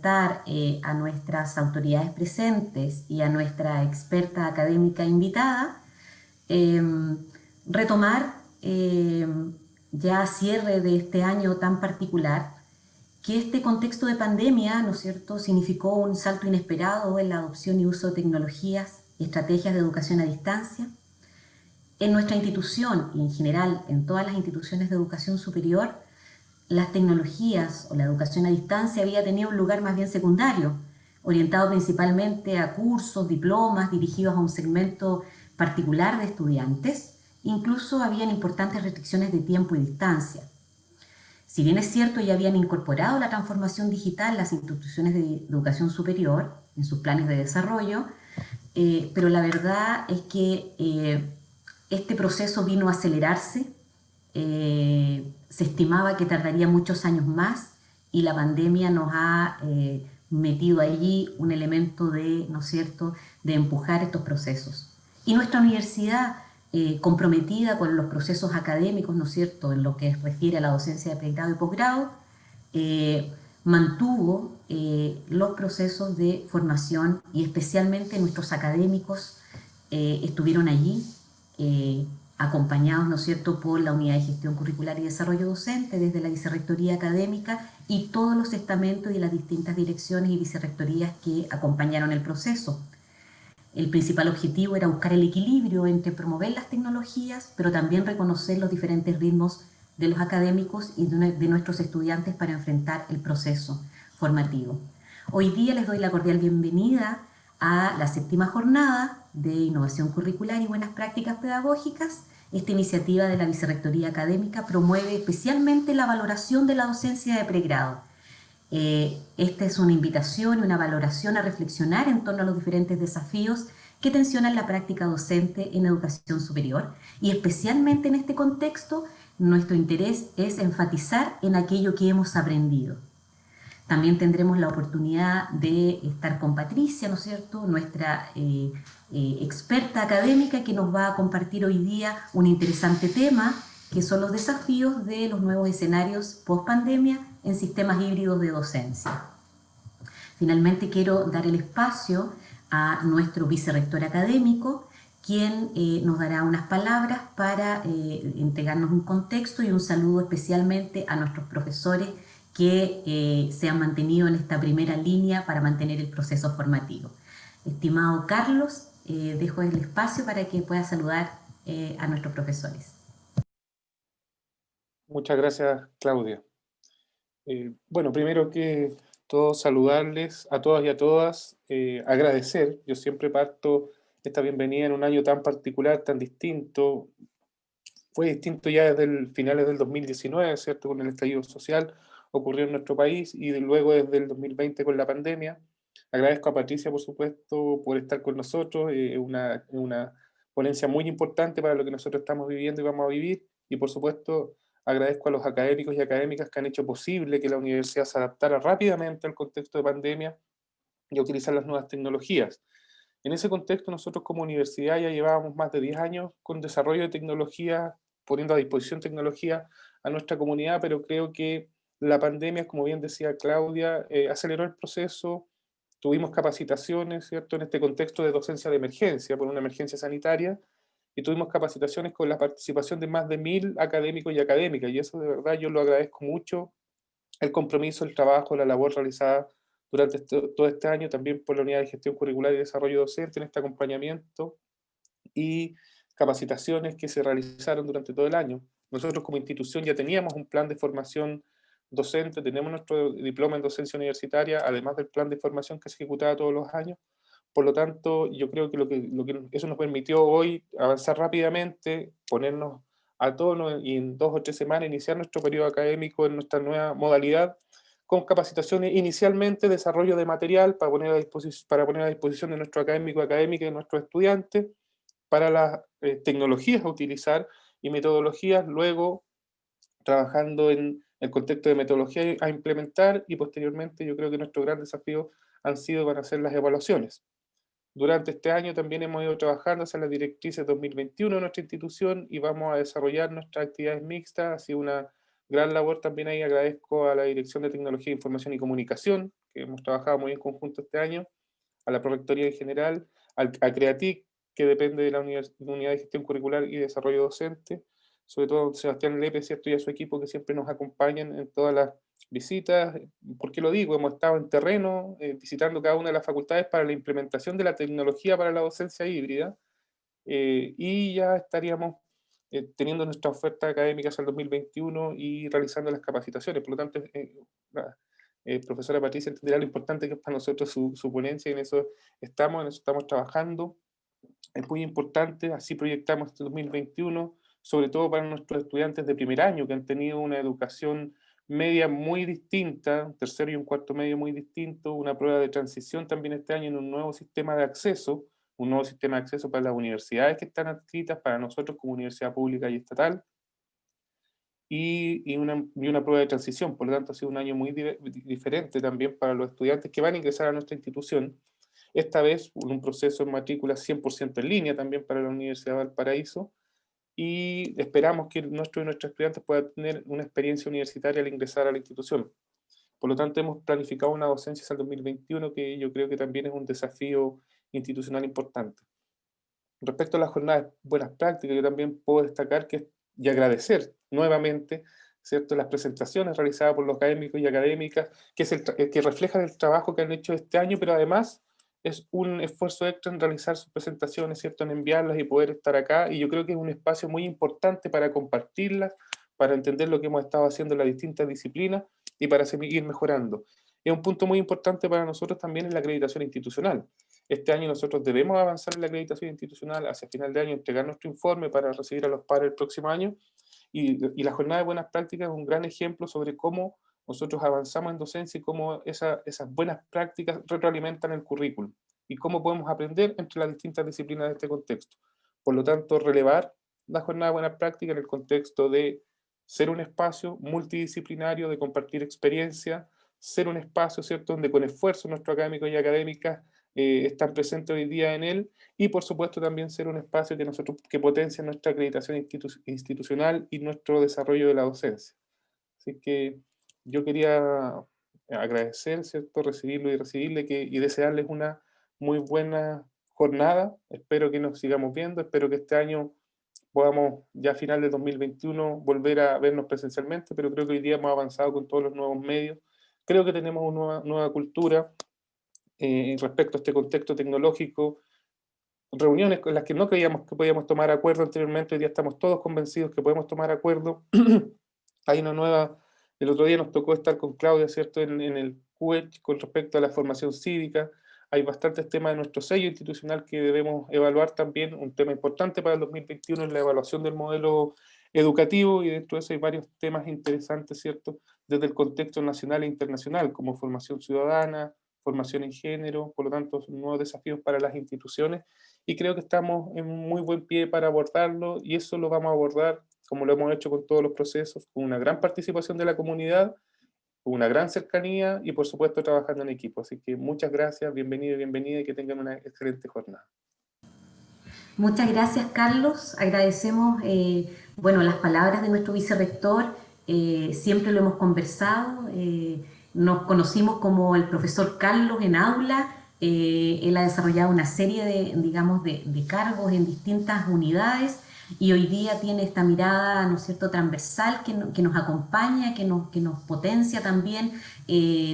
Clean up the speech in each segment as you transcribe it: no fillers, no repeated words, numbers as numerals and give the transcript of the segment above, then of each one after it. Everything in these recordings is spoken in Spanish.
presentar a nuestras autoridades presentes y a nuestra experta académica invitada, retomar ya a cierre de este año tan particular, que este contexto de pandemia, ¿no es cierto?, significó un salto inesperado en la adopción y uso de tecnologías y estrategias de educación a distancia. En nuestra institución y en general en todas las instituciones de educación superior, las tecnologías o la educación a distancia había tenido un lugar más bien secundario, orientado principalmente a cursos, diplomas dirigidos a un segmento particular de estudiantes. Incluso habían importantes restricciones de tiempo y distancia. Si bien es cierto, ya habían incorporado la transformación digital las instituciones de educación superior en sus planes de desarrollo, pero la verdad es que este proceso vino a acelerarse. Se estimaba que tardaría muchos años más y la pandemia nos ha metido allí un elemento de, ¿no es cierto?, de empujar estos procesos. Y nuestra universidad, comprometida con los procesos académicos, ¿no es cierto?, en lo que refiere a la docencia de pregrado y posgrado, eh, mantuvo los procesos de formación y especialmente nuestros académicos estuvieron allí acompañados, ¿no es cierto?, por la Unidad de Gestión Curricular y Desarrollo Docente, desde la Vicerrectoría Académica y todos los estamentos y las distintas direcciones y vicerrectorías que acompañaron el proceso. El principal objetivo era buscar el equilibrio entre promover las tecnologías, pero también reconocer los diferentes ritmos de los académicos y de nuestros estudiantes para enfrentar el proceso formativo. Hoy día les doy la cordial bienvenida a la 7ª jornada de Innovación Curricular y Buenas Prácticas Pedagógicas. Esta iniciativa de la Vicerrectoría Académica promueve especialmente la valoración de la docencia de pregrado. Esta es una invitación y una valoración a reflexionar en torno a los diferentes desafíos que tensionan la práctica docente en educación superior, y especialmente en este contexto nuestro interés es enfatizar en aquello que hemos aprendido. También tendremos la oportunidad de estar con Patricia, ¿no es cierto?, nuestra experta académica, que nos va a compartir hoy día un interesante tema, que son los desafíos de los nuevos escenarios post-pandemia en sistemas híbridos de docencia. Finalmente quiero dar el espacio a nuestro vicerrector académico, quien nos dará unas palabras para entregarnos un contexto y un saludo especialmente a nuestros profesores que se han mantenido en esta primera línea para mantener el proceso formativo. Estimado Carlos, dejo el espacio para que pueda saludar a nuestros profesores. Muchas gracias, Claudia. Bueno, primero que todo, saludarles a todas y a todas, agradecer. Yo siempre parto esta bienvenida en un año tan particular, tan distinto. Fue distinto ya desde finales del 2019, ¿cierto? Con el estallido social ocurrió en nuestro país, y luego desde el 2020 con la pandemia. Agradezco a Patricia, por supuesto, por estar con nosotros. Una ponencia muy importante para lo que nosotros estamos viviendo y vamos a vivir. Y por supuesto, agradezco a los académicos y académicas que han hecho posible que la universidad se adaptara rápidamente al contexto de pandemia y a utilizar las nuevas tecnologías. En ese contexto, nosotros como universidad ya llevábamos más de 10 años con desarrollo de tecnología, poniendo a disposición tecnología a nuestra comunidad, pero creo que la pandemia, como bien decía Claudia, aceleró el proceso. Tuvimos capacitaciones, ¿cierto?, en este contexto de docencia de emergencia, por una emergencia sanitaria, y tuvimos capacitaciones con la participación de más de 1000 académicos y académicas, y eso de verdad yo lo agradezco mucho, el compromiso, el trabajo, la labor realizada durante todo este año, también por la Unidad de Gestión Curricular y Desarrollo Docente en este acompañamiento y capacitaciones que se realizaron durante todo el año. Nosotros como institución ya teníamos un plan de formación docente, tenemos nuestro diploma en docencia universitaria, además del plan de formación que se ejecutaba todos los años. Por lo tanto, yo creo que eso nos permitió hoy avanzar rápidamente, ponernos a tono y en 2 o 3 semanas iniciar nuestro periodo académico en nuestra nueva modalidad, con capacitaciones inicialmente, desarrollo de material para poner a disposición de nuestro académico y académica y de nuestros estudiantes, para las tecnologías a utilizar y metodologías, luego trabajando en el contexto de metodología a implementar, y posteriormente yo creo que nuestro gran desafío van a ser las evaluaciones. Durante este año también hemos ido trabajando hacia las directrices 2021 de nuestra institución y vamos a desarrollar nuestras actividades mixtas. Ha sido una gran labor también ahí. Agradezco a la Dirección de Tecnología, Información y Comunicación, que hemos trabajado muy en conjunto este año, a la Prorectoría en general, a CREATIC, que depende de la Unidad de Gestión Curricular y Desarrollo Docente, sobre todo a Sebastián Lepe, ¿cierto? Y a su equipo que siempre nos acompañan en todas las visitas. ¿Por qué lo digo? Hemos estado en terreno, visitando cada una de las facultades para la implementación de la tecnología para la docencia híbrida, y ya estaríamos teniendo nuestra oferta académica hasta el 2021 y realizando las capacitaciones. Por lo tanto, la profesora Patricia entenderá lo importante que es para nosotros su ponencia, y en eso estamos trabajando. Es muy importante, así proyectamos este 2021, sobre todo para nuestros estudiantes de primer año, que han tenido una educación media muy distinta, un tercero y un cuarto medio muy distinto, una prueba de transición también este año en un nuevo sistema de acceso, un nuevo sistema de acceso para las universidades que están adscritas, para nosotros como universidad pública y estatal, y una prueba de transición. Por lo tanto, ha sido un año muy diferente también para los estudiantes que van a ingresar a nuestra institución, esta vez un proceso de matrícula 100% en línea también para la Universidad de Valparaíso, y esperamos que nuestros y nuestros estudiantes puedan tener una experiencia universitaria al ingresar a la institución. Por lo tanto, hemos planificado una docencia hasta el 2021 que yo creo que también es un desafío institucional importante. Respecto a las jornadas de buenas prácticas, yo también puedo destacar y agradecer nuevamente, ¿cierto?, las presentaciones realizadas por los académicos y académicas, que reflejan el trabajo que han hecho este año, pero además es un esfuerzo extra en realizar sus presentaciones, ¿cierto?, en enviarlas y poder estar acá, y yo creo que es un espacio muy importante para compartirlas, para entender lo que hemos estado haciendo en las distintas disciplinas y para seguir mejorando. Es un punto muy importante para nosotros también en la acreditación institucional. Este año nosotros debemos avanzar en la acreditación institucional, hacia final de año entregar nuestro informe para recibir a los pares el próximo año, y la jornada de buenas prácticas es un gran ejemplo sobre cómo nosotros avanzamos en docencia y cómo esas buenas prácticas retroalimentan el currículum y cómo podemos aprender entre las distintas disciplinas de este contexto. Por lo tanto, relevar la jornada de buenas prácticas en el contexto de ser un espacio multidisciplinario, de compartir experiencia, ser un espacio, ¿cierto?, donde con esfuerzo nuestros académicos y académicas están presentes hoy día en él, y por supuesto también ser un espacio que potencia nuestra acreditación institucional y nuestro desarrollo de la docencia. Así que yo quería agradecer, ¿cierto?, recibirlo y recibirle, y desearles una muy buena jornada. Espero que nos sigamos viendo, espero que este año podamos ya a final de 2021 volver a vernos presencialmente, pero creo que hoy día hemos avanzado con todos los nuevos medios. Creo que tenemos una nueva cultura respecto a este contexto tecnológico. Reuniones con las que no creíamos que podíamos tomar acuerdo anteriormente, hoy día estamos todos convencidos que podemos tomar acuerdo. Hay una nueva, el otro día nos tocó estar con Claudia, ¿cierto?, en el CUEC con respecto a la formación cívica. Hay bastantes temas de nuestro sello institucional que debemos evaluar también. Un tema importante para el 2021 es la evaluación del modelo educativo, y dentro de eso hay varios temas interesantes, ¿cierto?, desde el contexto nacional e internacional, como formación ciudadana, formación en género. Por lo tanto, son nuevos desafíos para las instituciones, y creo que estamos en muy buen pie para abordarlo, y eso lo vamos a abordar como lo hemos hecho con todos los procesos, con una gran participación de la comunidad, con una gran cercanía y por supuesto trabajando en equipo. Así que muchas gracias, bienvenido y bienvenida, y que tengan una excelente jornada. Muchas gracias, Carlos. Agradecemos bueno, las palabras de nuestro vicerrector. Siempre lo hemos conversado. Nos conocimos como el profesor Carlos en aula. Él ha desarrollado una serie de, digamos, de cargos en distintas unidades, y hoy día tiene esta mirada, ¿no es cierto?, transversal que nos acompaña, que nos potencia también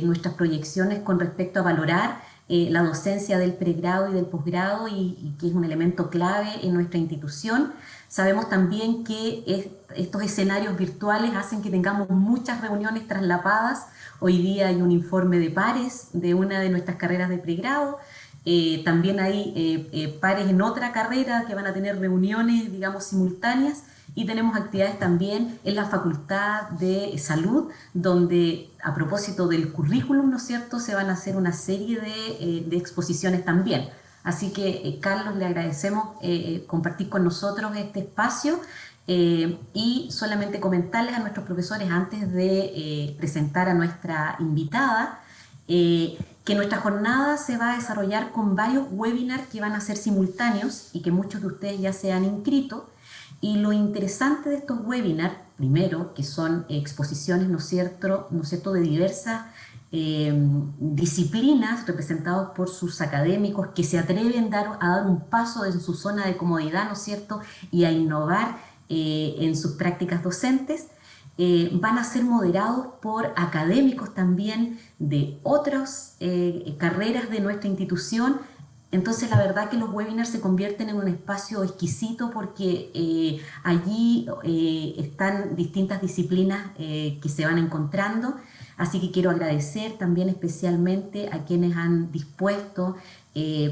nuestras proyecciones con respecto a valorar la docencia del pregrado y del posgrado, y que es un elemento clave en nuestra institución. Sabemos también que estos escenarios virtuales hacen que tengamos muchas reuniones traslapadas. Hoy día hay un informe de pares de una de nuestras carreras de pregrado. También hay pares en otra carrera que van a tener reuniones, digamos, simultáneas, y tenemos actividades también en la Facultad de Salud, donde a propósito del currículum, ¿no es cierto?, se van a hacer una serie de exposiciones también. Así que, Carlos, le agradecemos compartir con nosotros este espacio, y solamente comentarles a nuestros profesores antes de presentar a nuestra invitada, que nuestra jornada se va a desarrollar con varios webinars que van a ser simultáneos y que muchos de ustedes ya se han inscrito. Y lo interesante de estos webinars, primero, que son exposiciones, ¿no es cierto?, de diversas disciplinas representados por sus académicos que se atreven a dar un paso en su zona de comodidad, ¿no es cierto?, y a innovar en sus prácticas docentes. Van a ser moderados por académicos también de otras carreras de nuestra institución. Entonces la verdad que los webinars se convierten en un espacio exquisito porque allí están distintas disciplinas que se van encontrando. Así que quiero agradecer también especialmente a quienes han dispuesto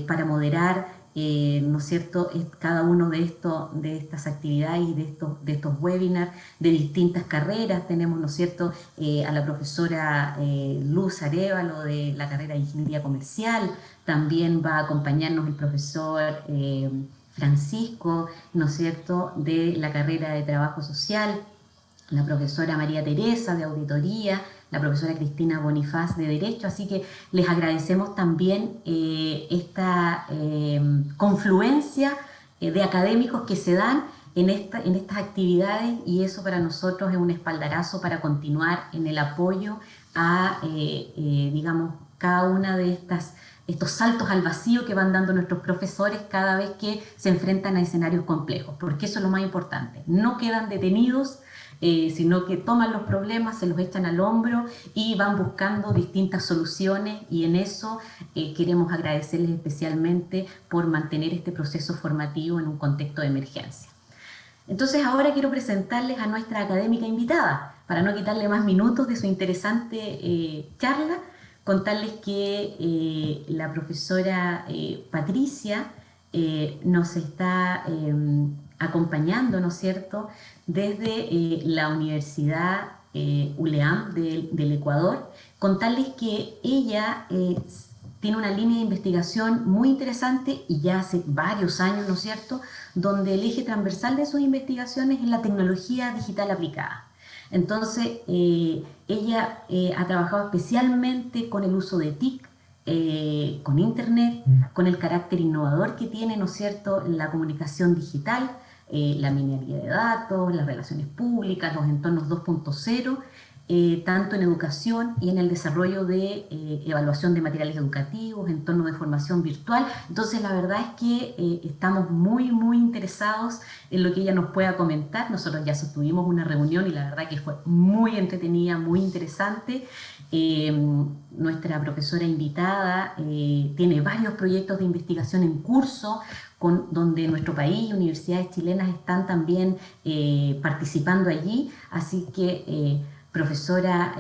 para moderar, ¿no es cierto?, cada uno de estas actividades y de estos webinars de distintas carreras. Tenemos, ¿no es cierto?, a la profesora Luz Arévalo de la carrera de Ingeniería Comercial. También va a acompañarnos el profesor Francisco, ¿no es cierto?, de la carrera de Trabajo Social, la profesora María Teresa de Auditoría, la profesora Cristina Bonifaz de Derecho. Así que les agradecemos también esta confluencia de académicos que se dan en estas actividades, y eso para nosotros es un espaldarazo para continuar en el apoyo a, digamos, cada una de estos saltos al vacío que van dando nuestros profesores cada vez que se enfrentan a escenarios complejos, porque eso es lo más importante. No quedan detenidos, sino que toman los problemas, se los echan al hombro y van buscando distintas soluciones, y en eso queremos agradecerles especialmente por mantener este proceso formativo en un contexto de emergencia. Entonces ahora quiero presentarles a nuestra académica invitada, para no quitarle más minutos de su interesante charla, contarles que la profesora Patricia nos está acompañando, ¿no es cierto?, desde la Universidad ULEAM del Ecuador. Contarles que ella tiene una línea de investigación muy interesante y ya hace varios años, ¿no es cierto?, donde el eje transversal de sus investigaciones es la tecnología digital aplicada. Entonces, ella ha trabajado especialmente con el uso de TIC, con Internet, con el carácter innovador que tiene, ¿no es cierto?, la comunicación digital, la minería de datos, las relaciones públicas, los entornos 2.0, tanto en educación y en el desarrollo de evaluación de materiales educativos, entornos de formación virtual. Entonces la verdad es que estamos muy interesados en lo que ella nos pueda comentar. Nosotros ya sostuvimos una reunión y la verdad que fue muy entretenida, muy interesante. Nuestra profesora invitada tiene varios proyectos de investigación en curso, donde nuestro país y universidades chilenas están también participando allí. Así que profesora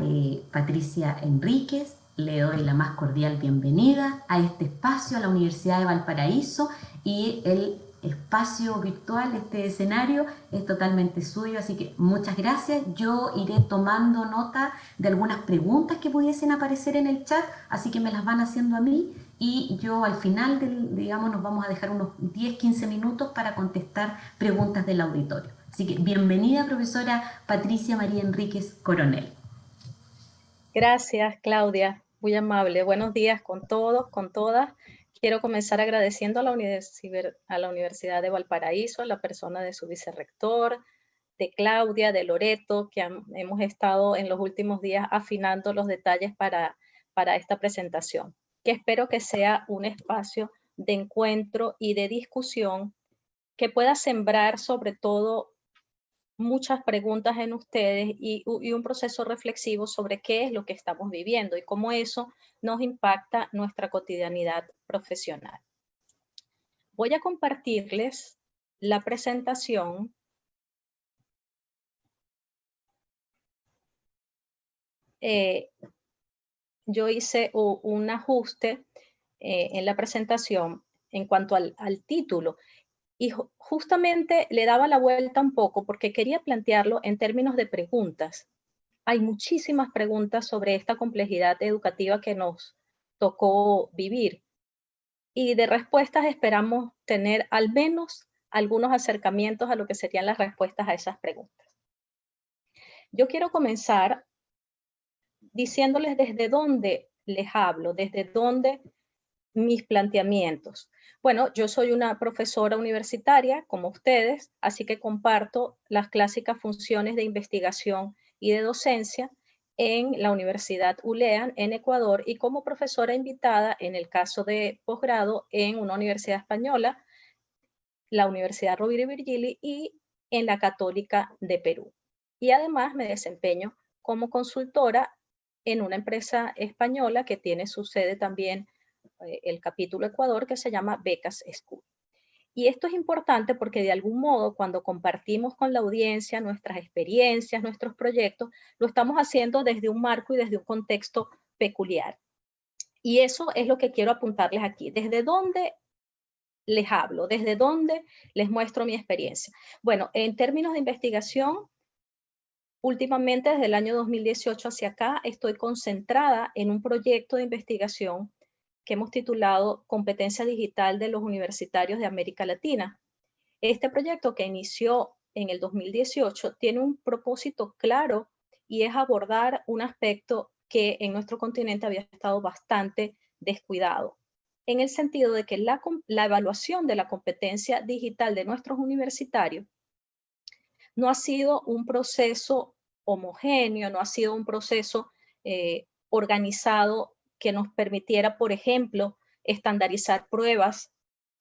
Patricia Enríquez, le doy la más cordial bienvenida a este espacio, a la Universidad de Valparaíso, y el espacio virtual, este escenario, es totalmente suyo, así que muchas gracias. Yo iré tomando nota de algunas preguntas que pudiesen aparecer en el chat, así que me las van haciendo a mí, y yo al final, digamos, nos vamos a dejar unos 10-15 minutos para contestar preguntas del auditorio. Así que bienvenida, profesora Patricia María Enríquez Coronel. Gracias, Claudia, muy amable. Buenos días con todos, con todas. Quiero comenzar agradeciendo a la Universidad de Valparaíso, a la persona de su vicerrector, de Claudia, de Loreto, que hemos estado en los últimos días afinando los detalles para esta presentación, que espero que sea un espacio de encuentro y de discusión que pueda sembrar sobre todo muchas preguntas en ustedes y un proceso reflexivo sobre qué es lo que estamos viviendo y cómo eso nos impacta nuestra cotidianidad profesional. Voy a compartirles la presentación. Yo hice un ajuste en la presentación en cuanto al título. Y justamente le daba la vuelta un poco porque quería plantearlo en términos de preguntas. Hay muchísimas preguntas sobre esta complejidad educativa que nos tocó vivir. Y de respuestas esperamos tener al menos algunos acercamientos a lo que serían las respuestas a esas preguntas. Yo quiero comenzar diciéndoles desde dónde les hablo, desde dónde mis planteamientos. Bueno, yo soy una profesora universitaria, como ustedes, así que comparto las clásicas funciones de investigación y de docencia, en la Universidad ULEAN en Ecuador y como profesora invitada en el caso de posgrado en una universidad española, la Universidad Rovira y Virgili, y en la Católica de Perú. Y además me desempeño como consultora en una empresa española que tiene su sede también, el capítulo Ecuador, que se llama Becas School. Y esto es importante porque de algún modo cuando compartimos con la audiencia nuestras experiencias, nuestros proyectos, lo estamos haciendo desde un marco y desde un contexto peculiar. Y eso es lo que quiero apuntarles aquí. ¿Desde dónde les hablo? ¿Desde dónde les muestro mi experiencia? Bueno, en términos de investigación, últimamente desde el año 2018 hacia acá estoy concentrada en un proyecto de investigación que hemos titulado Competencia Digital de los Universitarios de América Latina. Este proyecto, que inició en el 2018, tiene un propósito claro y es abordar un aspecto que en nuestro continente había estado bastante descuidado, en el sentido de que la evaluación de la competencia digital de nuestros universitarios no ha sido un proceso homogéneo, no ha sido un proceso organizado que nos permitiera, por ejemplo, estandarizar pruebas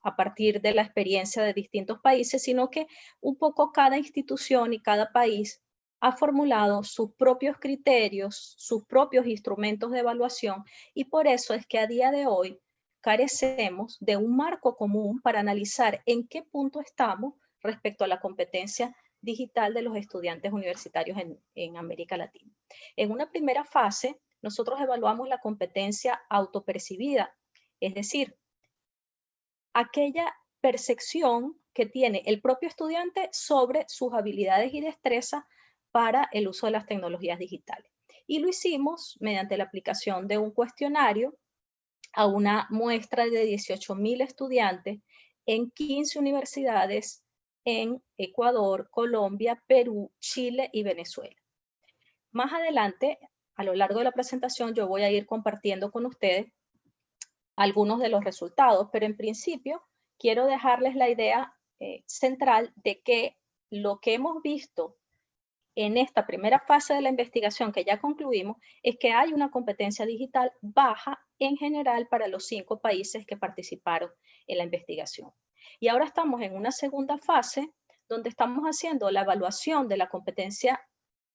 a partir de la experiencia de distintos países, sino que un poco cada institución y cada país ha formulado sus propios criterios, sus propios instrumentos de evaluación, y por eso es que a día de hoy carecemos de un marco común para analizar en qué punto estamos respecto a la competencia digital de los estudiantes universitarios en América Latina. En una primera fase, nosotros evaluamos la competencia autopercibida, es decir, aquella percepción que tiene el propio estudiante sobre sus habilidades y destrezas para el uso de las tecnologías digitales. Y lo hicimos mediante la aplicación de un cuestionario a una muestra de 18,000 estudiantes en 15 universidades en Ecuador, Colombia, Perú, Chile y Venezuela. Más adelante, a lo largo de la presentación, yo voy a ir compartiendo con ustedes algunos de los resultados, pero en principio quiero dejarles la idea central de que lo que hemos visto en esta primera fase de la investigación que ya concluimos es que hay una competencia digital baja en general para los 5 países que participaron en la investigación. Y ahora estamos en una segunda fase donde estamos haciendo la evaluación de la competencia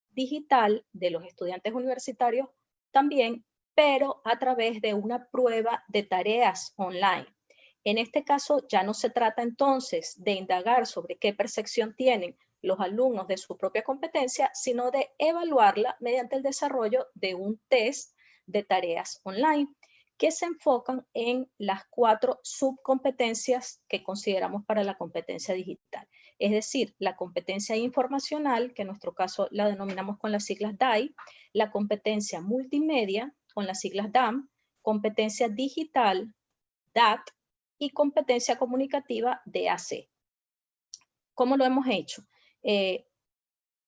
digital de los estudiantes universitarios también, pero a través de una prueba de tareas online. En este caso ya no se trata entonces de indagar sobre qué percepción tienen los alumnos de su propia competencia, sino de evaluarla mediante el desarrollo de un test de tareas online que se enfocan en las 4 subcompetencias que consideramos para la competencia digital. Es decir, la competencia informacional, que en nuestro caso la denominamos con las siglas DAI, la competencia multimedia, con las siglas DAM, competencia digital, DAT, y competencia comunicativa, DAC. ¿Cómo lo hemos hecho? En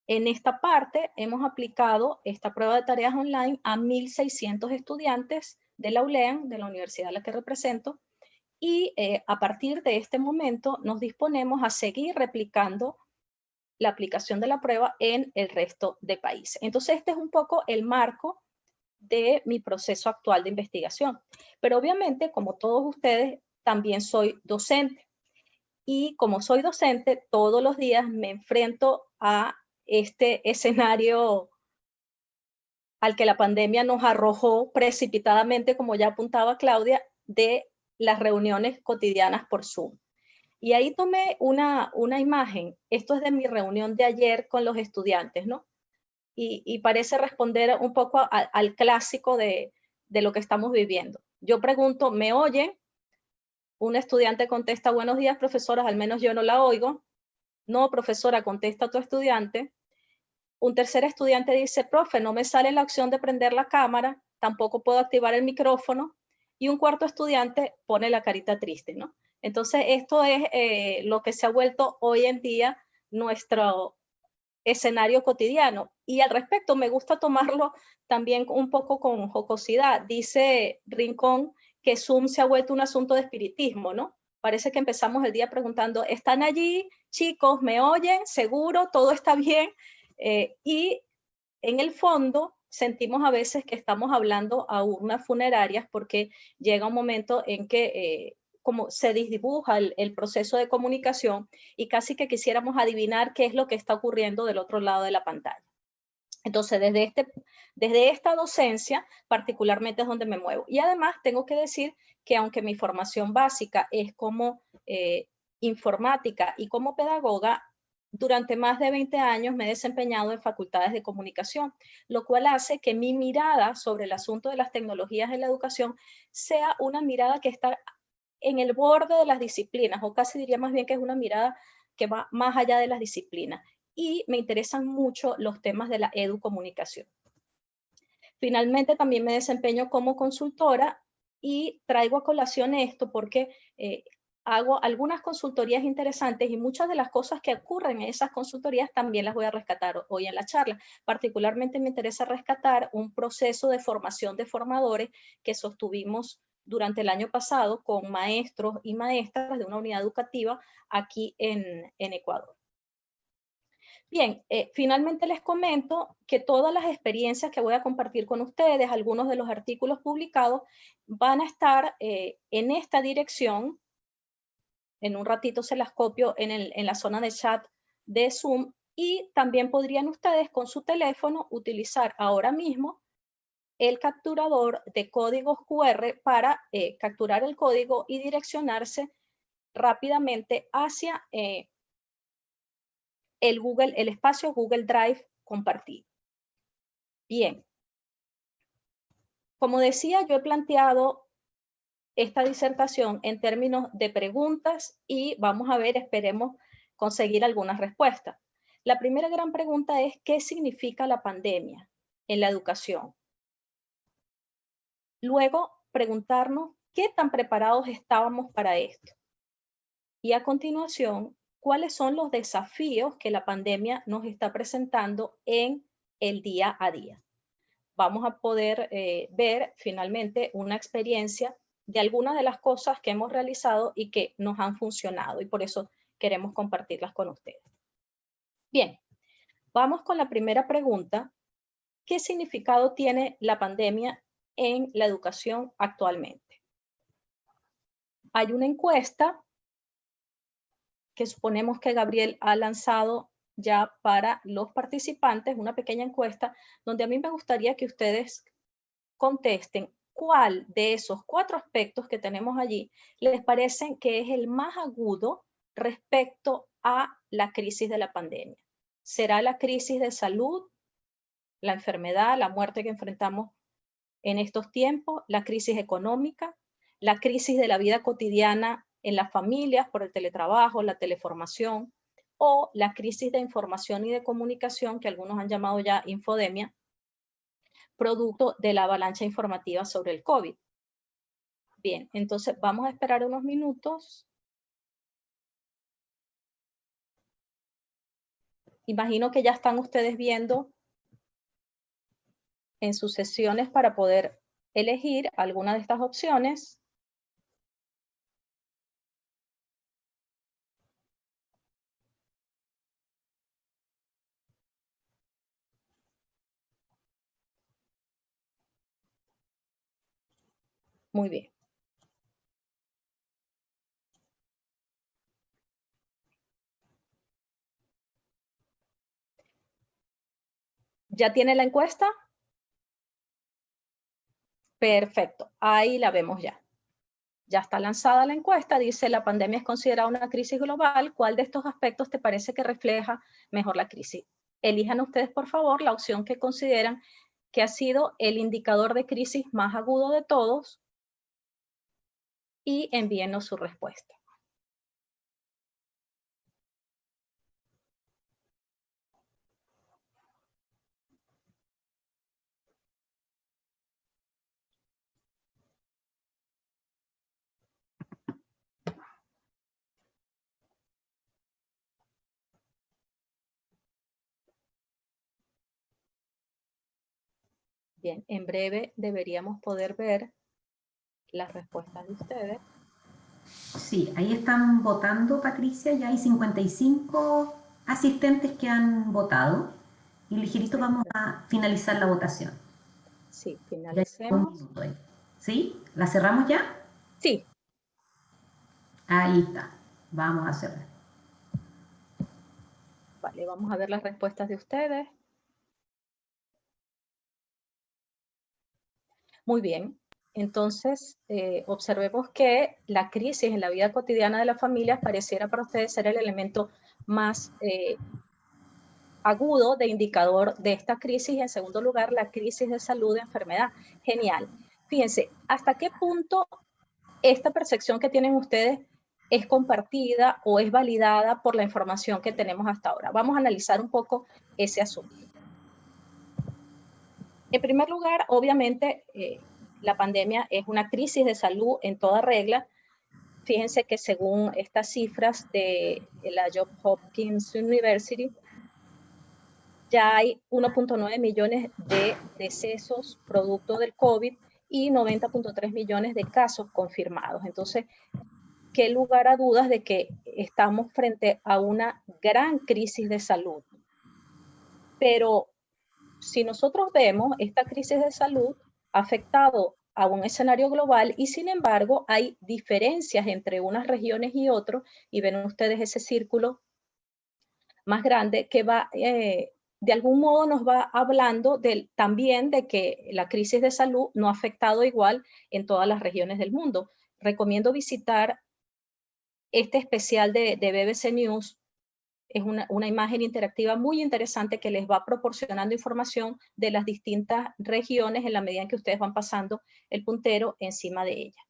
esta parte hemos aplicado esta prueba de tareas online a 1.600 estudiantes de la ULEAN, de la universidad a la que represento, y a partir de este momento nos disponemos a seguir replicando la aplicación de la prueba en el resto de países. Entonces este es un poco el marco de mi proceso actual de investigación. Pero obviamente, como todos ustedes, también soy docente. Y como soy docente, todos los días me enfrento a este escenario al que la pandemia nos arrojó precipitadamente, como ya apuntaba Claudia, de las reuniones cotidianas por Zoom. Y ahí tomé una imagen. Esto es de mi reunión de ayer con los estudiantes, ¿no? Y parece responder un poco al clásico de lo que estamos viviendo. Yo pregunto, ¿me oyen? Un estudiante contesta, buenos días, profesora, al menos yo no la oigo. No, profesora, contesta tu estudiante. Un tercer estudiante dice, profe, no me sale la opción de prender la cámara, tampoco puedo activar el micrófono. Y un cuarto estudiante pone la carita triste, ¿no? Entonces, esto es lo que se ha vuelto hoy en día nuestro escenario cotidiano. Y al respecto, me gusta tomarlo también un poco con jocosidad. Dice Rincón que Zoom se ha vuelto un asunto de espiritismo, ¿no? Parece que empezamos el día preguntando, ¿están allí, chicos? ¿Me oyen? ¿Seguro? ¿Todo está bien? Y en el fondo sentimos a veces que estamos hablando a urnas funerarias porque llega un momento en que como se desdibuja el proceso de comunicación y casi que quisiéramos adivinar qué es lo que está ocurriendo del otro lado de la pantalla. Entonces, desde esta docencia, particularmente es donde me muevo. Y además tengo que decir que aunque mi formación básica es como informática y como pedagoga, durante más de 20 años me he desempeñado en facultades de comunicación, lo cual hace que mi mirada sobre el asunto de las tecnologías en la educación sea una mirada que está en el borde de las disciplinas, o casi diría más bien que es una mirada que va más allá de las disciplinas. Y me interesan mucho los temas de la educomunicación. Finalmente, también me desempeño como consultora y traigo a colación esto porque hago algunas consultorías interesantes y muchas de las cosas que ocurren en esas consultorías también las voy a rescatar hoy en la charla. Particularmente me interesa rescatar un proceso de formación de formadores que sostuvimos durante el año pasado con maestros y maestras de una unidad educativa aquí en Ecuador. Bien, finalmente les comento que todas las experiencias que voy a compartir con ustedes, algunos de los artículos publicados, van a estar en esta dirección. En un ratito se las copio en la zona de chat de Zoom y también podrían ustedes con su teléfono utilizar ahora mismo el capturador de códigos QR para capturar el código y direccionarse rápidamente hacia el espacio Google Drive compartido. Bien. Como decía, yo he planteado esta disertación en términos de preguntas y vamos a ver, esperemos conseguir algunas respuestas. La primera gran pregunta es, ¿qué significa la pandemia en la educación? Luego, preguntarnos, ¿qué tan preparados estábamos para esto? Y a continuación, ¿cuáles son los desafíos que la pandemia nos está presentando en el día a día? Vamos a poder ver finalmente una experiencia de algunas de las cosas que hemos realizado y que nos han funcionado y por eso queremos compartirlas con ustedes. Bien, vamos con la primera pregunta. ¿Qué significado tiene la pandemia en la educación actualmente? Hay una encuesta que suponemos que Gabriel ha lanzado ya para los participantes, una pequeña encuesta donde a mí me gustaría que ustedes contesten cuál de esos 4 aspectos que tenemos allí les parece que es el más agudo respecto a la crisis de la pandemia. ¿Será la crisis de salud, la enfermedad, la muerte que enfrentamos en estos tiempos, la crisis económica, la crisis de la vida cotidiana en las familias por el teletrabajo, la teleformación, o la crisis de información y de comunicación que algunos han llamado ya infodemia, producto de la avalancha informativa sobre el COVID? Bien, entonces vamos a esperar unos minutos. Imagino que ya están ustedes viendo en sus sesiones para poder elegir alguna de estas opciones. Muy bien. ¿Ya tiene la encuesta? Perfecto, ahí la vemos ya. Ya está lanzada la encuesta, dice la pandemia es considerada una crisis global. ¿Cuál de estos aspectos te parece que refleja mejor la crisis? Elijan ustedes, por favor, la opción que consideran que ha sido el indicador de crisis más agudo de todos y envíenos su respuesta. Bien, en breve deberíamos poder ver las respuestas de ustedes. Sí, ahí están votando, Patricia, ya hay 55 asistentes que han votado y ligerito vamos a finalizar la votación. Sí, Ya lleva un finalicemos. minuto ahí. ¿Sí? ¿La cerramos ya? Sí, Ahí está. Vamos a cerrar. vale, vamos a ver las respuestas de ustedes. Muy bien. Entonces, observemos que la crisis en la vida cotidiana de las familias pareciera para ustedes ser el elemento más agudo de indicador de esta crisis y en segundo lugar la crisis de salud de enfermedad. Genial. Fíjense, ¿hasta qué punto esta percepción que tienen ustedes es compartida o es validada por la información que tenemos hasta ahora? Vamos a analizar un poco ese asunto. En primer lugar, obviamente, la pandemia es una crisis de salud en toda regla. Fíjense que según estas cifras de la Johns Hopkins University, ya hay 1.9 millones de decesos producto del COVID y 90.3 millones de casos confirmados. Entonces, qué lugar a dudas de que estamos frente a una gran crisis de salud. Pero si nosotros vemos, esta crisis de salud ha afectado a un escenario global y sin embargo hay diferencias entre unas regiones y otras, y ven ustedes ese círculo más grande que va, de algún modo nos va hablando también de que la crisis de salud no ha afectado igual en todas las regiones del mundo. Recomiendo visitar este especial de BBC News. Es una imagen interactiva muy interesante que les va proporcionando información de las distintas regiones en la medida en que ustedes van pasando el puntero encima de ella.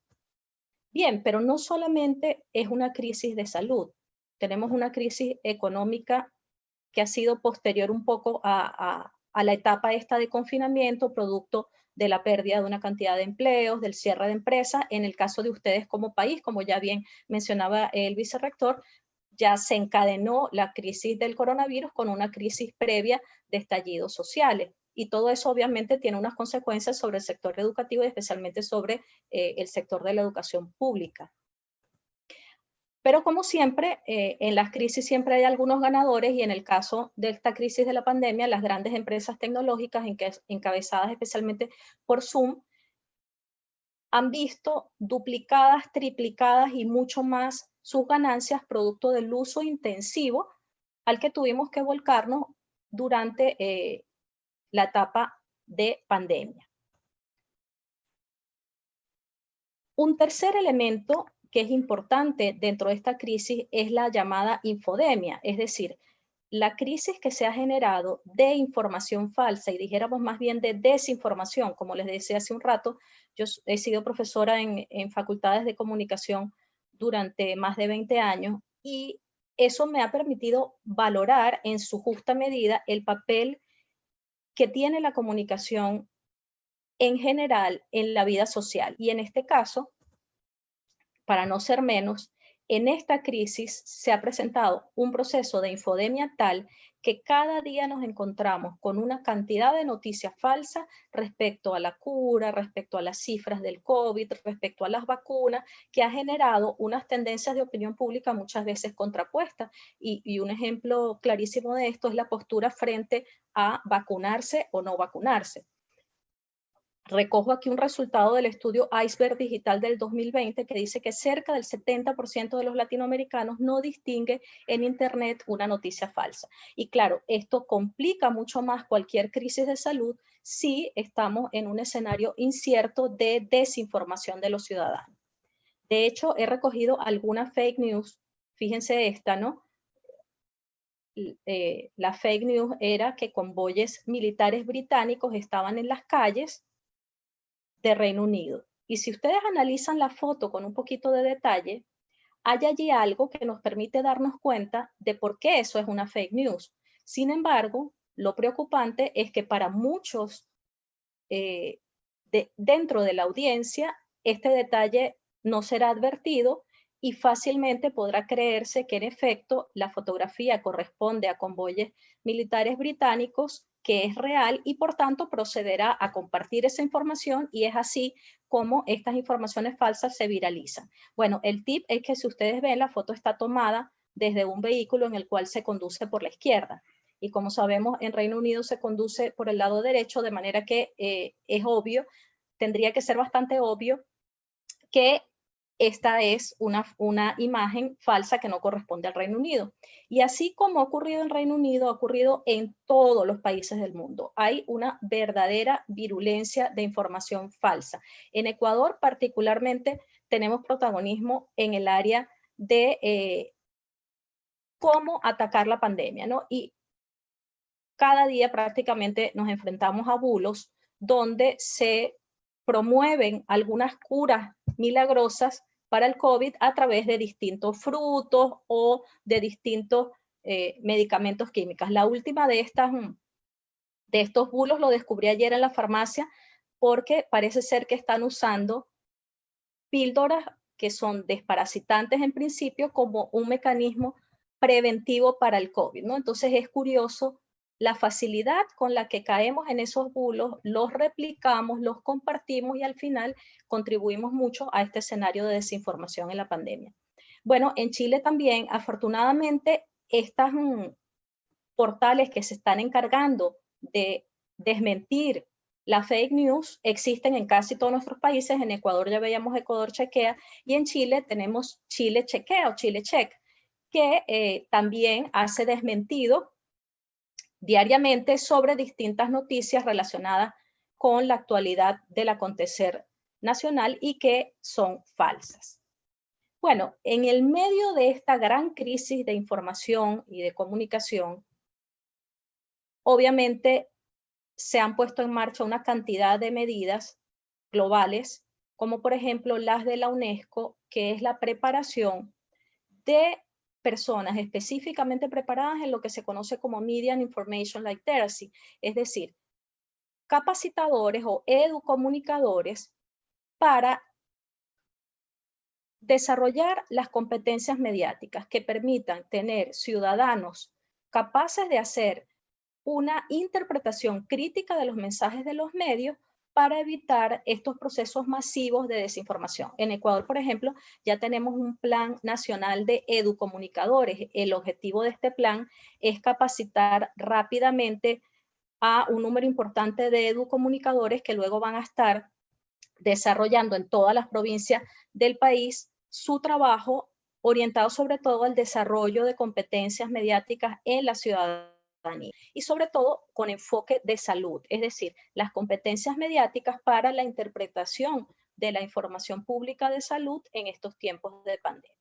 Bien, pero no solamente es una crisis de salud, tenemos una crisis económica que ha sido posterior un poco a la etapa esta de confinamiento, producto de la pérdida de una cantidad de empleos, del cierre de empresas. En el caso de ustedes como país, como ya bien mencionaba el vicerrector, ya se encadenó la crisis del coronavirus con una crisis previa de estallidos sociales. Y todo eso obviamente tiene unas consecuencias sobre el sector educativo y especialmente sobre el sector de la educación pública. Pero como siempre, en las crisis siempre hay algunos ganadores y en el caso de esta crisis de la pandemia, las grandes empresas tecnológicas encabezadas especialmente por Zoom han visto duplicadas, triplicadas y mucho más sus ganancias producto del uso intensivo al que tuvimos que volcarnos durante la etapa de pandemia. Un tercer elemento que es importante dentro de esta crisis es la llamada infodemia, es decir, la crisis que se ha generado de información falsa y dijéramos más bien de desinformación, como les decía hace un rato, yo he sido profesora en facultades de comunicación durante más de 20 años y eso me ha permitido valorar en su justa medida el papel que tiene la comunicación en general en la vida social. Y en este caso, para no ser menos, en esta crisis se ha presentado un proceso de infodemia tal que cada día nos encontramos con una cantidad de noticias falsas respecto a la cura, respecto a las cifras del COVID, respecto a las vacunas, que ha generado unas tendencias de opinión pública muchas veces contrapuestas. Y un ejemplo clarísimo de esto es la postura frente a vacunarse o no vacunarse. Recojo aquí un resultado del estudio Iceberg Digital del 2020 que dice que cerca del 70% de los latinoamericanos no distingue en Internet una noticia falsa. Y claro, esto complica mucho más cualquier crisis de salud si estamos en un escenario incierto de desinformación de los ciudadanos. De hecho, he recogido algunas fake news. Fíjense esta, ¿no? La fake news era que convoyes militares británicos estaban en las calles de Reino Unido. Y si ustedes analizan la foto con un poquito de detalle, hay allí algo que nos permite darnos cuenta de por qué eso es una fake news. Sin embargo, lo preocupante es que para muchos dentro de la audiencia, este detalle no será advertido y fácilmente podrá creerse que en efecto la fotografía corresponde a convoyes militares británicos, que es real y por tanto procederá a compartir esa información y es así como estas informaciones falsas se viralizan. Bueno, el tip es que si ustedes ven, la foto está tomada desde un vehículo en el cual se conduce por la izquierda. y como sabemos en Reino Unido se conduce por el lado derecho, de manera que es obvio, tendría que ser bastante obvio que esta es una imagen falsa que no corresponde al Reino Unido. Y así como ha ocurrido en Reino Unido, ha ocurrido en todos los países del mundo. Hay una verdadera virulencia de información falsa. En Ecuador particularmente tenemos protagonismo en el área de cómo atacar la pandemia, ¿no? Y cada día prácticamente nos enfrentamos a bulos donde se promueven algunas curas milagrosas para el COVID a través de distintos frutos o de distintos medicamentos químicos. La última de estos bulos lo descubrí ayer en la farmacia porque parece ser que están usando píldoras que son desparasitantes en principio como un mecanismo preventivo para el COVID, ¿no? Entonces es curioso la facilidad con la que caemos en esos bulos, los replicamos, los compartimos y al final contribuimos mucho a este escenario de desinformación en la pandemia. Bueno, en Chile también, afortunadamente, estas portales que se están encargando de desmentir la fake news existen en casi todos nuestros países. En Ecuador ya veíamos Ecuador Chequea y en Chile tenemos Chile Chequea o Chile Check, que también hace desmentido diariamente sobre distintas noticias relacionadas con la actualidad del acontecer nacional y que son falsas. Bueno, en el medio de esta gran crisis de información y de comunicación, obviamente se han puesto en marcha una cantidad de medidas globales, como por ejemplo las de la UNESCO, que es la preparación de personas específicamente preparadas en lo que se conoce como Media and Information Literacy, es decir, capacitadores o educomunicadores para desarrollar las competencias mediáticas que permitan tener ciudadanos capaces de hacer una interpretación crítica de los mensajes de los medios para evitar estos procesos masivos de desinformación. En Ecuador, por ejemplo, ya tenemos un plan nacional de educomunicadores. El objetivo de este plan es capacitar rápidamente a un número importante de educomunicadores que luego van a estar desarrollando en todas las provincias del país su trabajo orientado sobre todo al desarrollo de competencias mediáticas en la ciudadanía y sobre todo con enfoque de salud, es decir, las competencias mediáticas para la interpretación de la información pública de salud en estos tiempos de pandemia.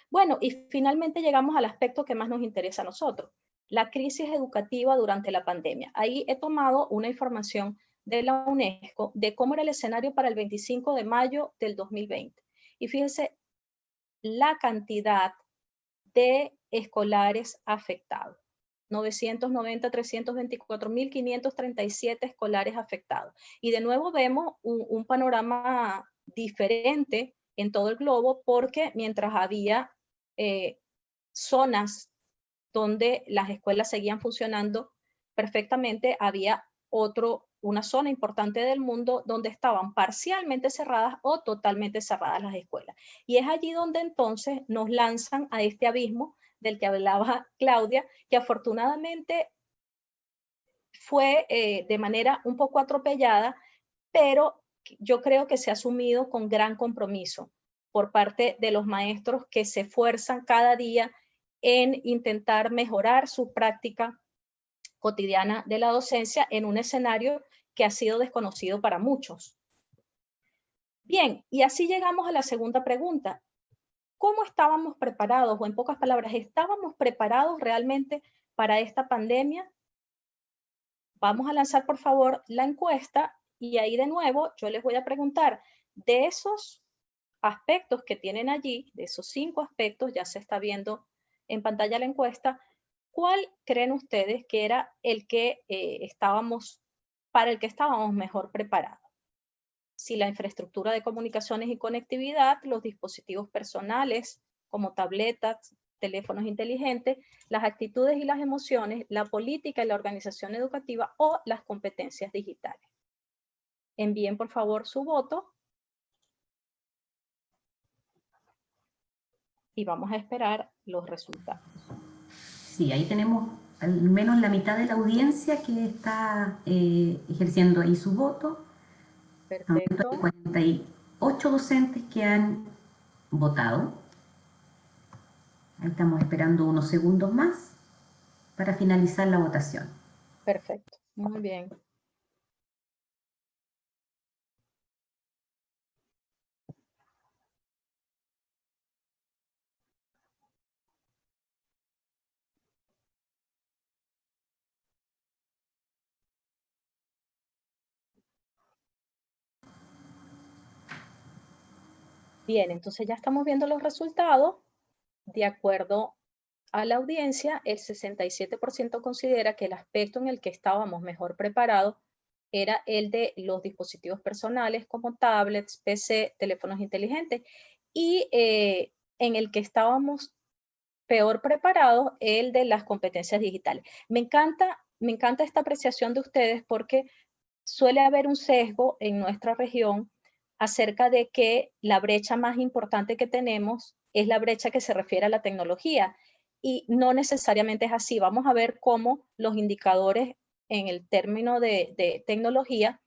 Bueno, y finalmente llegamos al aspecto que más nos interesa a nosotros, la crisis educativa durante la pandemia. Ahí he tomado una información de la UNESCO de cómo era el escenario para el 25 de mayo del 2020. Y fíjense la cantidad de escolares afectados. 324.537 escolares afectados. Y de nuevo vemos un panorama diferente en todo el globo porque mientras había zonas donde las escuelas seguían funcionando perfectamente, había una zona importante del mundo donde estaban parcialmente cerradas o totalmente cerradas las escuelas. Y es allí donde entonces nos lanzan a este abismo del que hablaba Claudia, que afortunadamente fue de manera un poco atropellada, pero yo creo que se ha asumido con gran compromiso por parte de los maestros que se esfuerzan cada día en intentar mejorar su práctica cotidiana de la docencia en un escenario que ha sido desconocido para muchos. Bien, y así llegamos a la segunda pregunta. ¿Cómo estábamos preparados? O en pocas palabras, ¿estábamos preparados realmente para esta pandemia? Vamos a lanzar, por favor, la encuesta y ahí de nuevo yo les voy a preguntar de esos aspectos que tienen allí, de esos 5 aspectos, ya se está viendo en pantalla la encuesta, ¿cuál creen ustedes que era el que para el que estábamos mejor preparados? Si la infraestructura de comunicaciones y conectividad, los dispositivos personales como tabletas, teléfonos inteligentes, las actitudes y las emociones, la política y la organización educativa o las competencias digitales. Envíen por favor su voto y vamos a esperar los resultados. Sí, ahí al menos la mitad de la audiencia que está ejerciendo ahí su voto. Perfecto. Hay 48 docentes que han votado. Ahí estamos esperando unos segundos más para finalizar la votación. Perfecto. Muy bien. Bien, entonces ya estamos viendo los resultados. De acuerdo a la audiencia, el 67% considera que el aspecto en el que estábamos mejor preparados era el de los dispositivos personales como tablets, PC, teléfonos inteligentes, y en el que estábamos peor preparados, el de las competencias digitales. Me encanta esta apreciación de ustedes porque suele haber un sesgo en nuestra región acerca de que la brecha más importante que tenemos es la brecha que se refiere a la tecnología. Y no necesariamente es así. Vamos a ver cómo los indicadores en el término de tecnología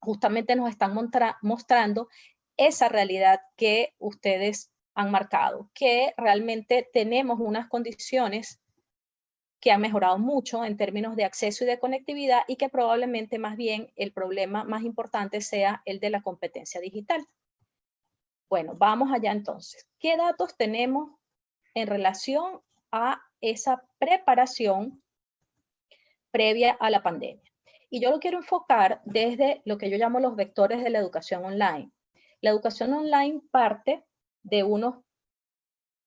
justamente nos están mostrando esa realidad que ustedes han marcado, que realmente tenemos unas condiciones que han mejorado mucho en términos de acceso y de conectividad y que probablemente más bien el problema más importante sea el de la competencia digital. Bueno, vamos allá entonces. ¿Qué datos tenemos en relación a esa preparación previa a la pandemia? Y yo lo quiero enfocar desde lo que yo llamo los vectores de la educación online. La educación online parte de unos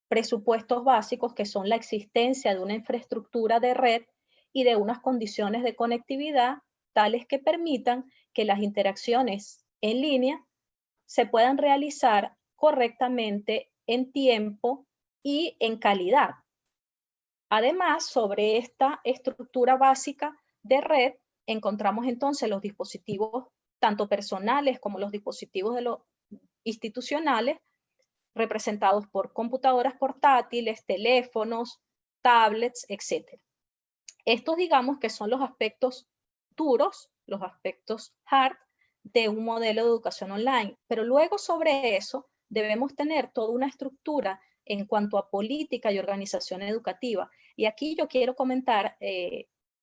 presupuestos básicos que son la existencia de una infraestructura de red y de unas condiciones de conectividad tales que permitan que las interacciones en línea se puedan realizar correctamente en tiempo y en calidad. Además, sobre esta estructura básica de red, encontramos entonces los dispositivos tanto personales como los dispositivos de los institucionales, representados por computadoras portátiles, teléfonos, tablets, etc. Estos digamos que son los aspectos duros, los aspectos hard de un modelo de educación online. Pero luego sobre eso debemos tener toda una estructura en cuanto a política y organización educativa. Y aquí yo quiero comentar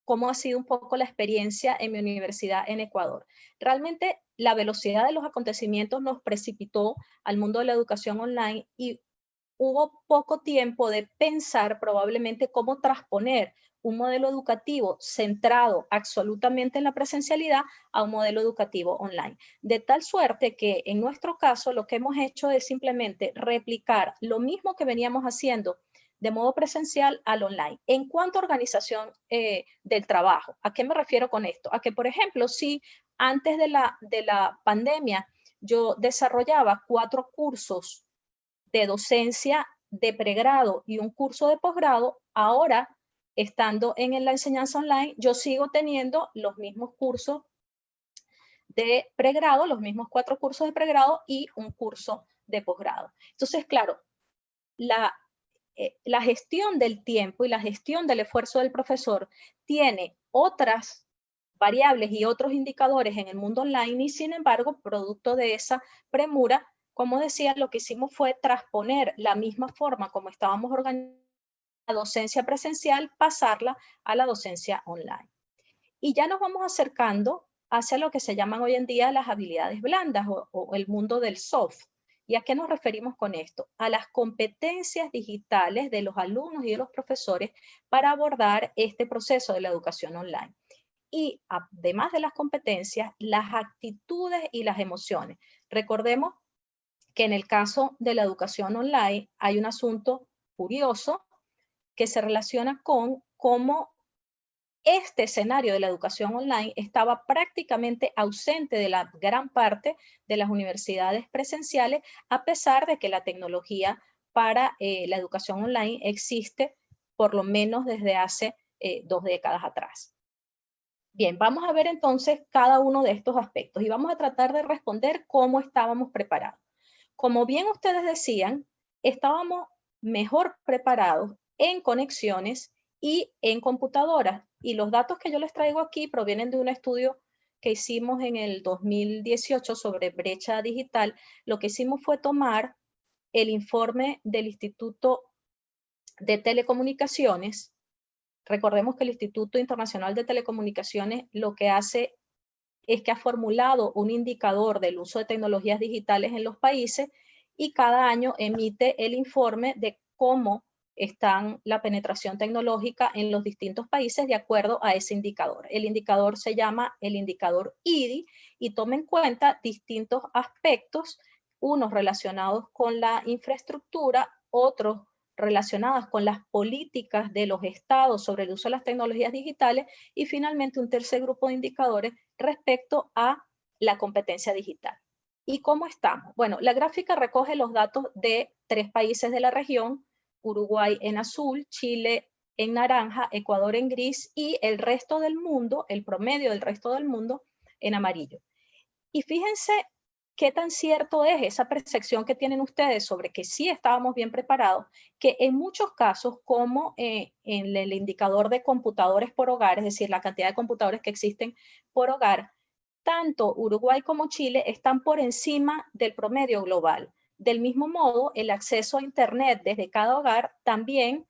cómo ha sido un poco la experiencia en mi universidad en Ecuador. Realmente la velocidad de los acontecimientos nos precipitó al mundo de la educación online y hubo poco tiempo de pensar probablemente cómo transponer un modelo educativo centrado absolutamente en la presencialidad a un modelo educativo online. De tal suerte que en nuestro caso lo que hemos hecho es simplemente replicar lo mismo que veníamos haciendo de modo presencial al online. En cuanto a organización del trabajo, ¿a qué me refiero con esto? A que, por ejemplo, si antes de la pandemia yo desarrollaba 4 cursos de docencia de pregrado y un curso de posgrado, ahora, estando en la enseñanza online, yo sigo teniendo los mismos cursos de pregrado, los mismos 4 cursos de pregrado y un curso de posgrado. Entonces, claro, la gestión del tiempo y la gestión del esfuerzo del profesor tiene otras variables y otros indicadores en el mundo online y sin embargo, producto de esa premura, como decía, lo que hicimos fue transponer la misma forma como estábamos organizando la docencia presencial, pasarla a la docencia online. Y ya nos vamos acercando hacia lo que se llaman hoy en día las habilidades blandas o el mundo del soft. ¿Y a qué nos referimos con esto? A las competencias digitales de los alumnos y de los profesores para abordar este proceso de la educación online. Y además de las competencias, las actitudes y las emociones. Recordemos que en el caso de la educación online hay un asunto curioso que se relaciona con cómo este escenario de la educación online estaba prácticamente ausente de la gran parte de las universidades presenciales, a pesar de que la tecnología para la educación online existe por lo menos desde hace 2 décadas atrás. Bien, vamos a ver entonces cada uno de estos aspectos y vamos a tratar de responder cómo estábamos preparados. Como bien ustedes decían, estábamos mejor preparados en conexiones y en computadoras. Y los datos que yo les traigo aquí provienen de un estudio que hicimos en el 2018 sobre brecha digital. Lo que hicimos fue tomar el informe del Instituto de Telecomunicaciones. Recordemos que el Instituto Internacional de Telecomunicaciones lo que hace es que ha formulado un indicador del uso de tecnologías digitales en los países y cada año emite el informe de cómo está la penetración tecnológica en los distintos países de acuerdo a ese indicador. El indicador se llama el indicador IDI y toma en cuenta distintos aspectos, unos relacionados con la infraestructura, otros relacionadas con las políticas de los estados sobre el uso de las tecnologías digitales y finalmente un tercer grupo de indicadores respecto a la competencia digital. ¿Y cómo estamos? Bueno, la gráfica recoge los datos de 3 países de la región, Uruguay en azul, Chile en naranja, Ecuador en gris y el resto del mundo, el promedio del resto del mundo en amarillo. Y fíjense qué tan cierto es esa percepción que tienen ustedes sobre que sí estábamos bien preparados, que en muchos casos, como en el indicador de computadores por hogar, es decir, la cantidad de computadores que existen por hogar, tanto Uruguay como Chile están por encima del promedio global. Del mismo modo, el acceso a Internet desde cada hogar también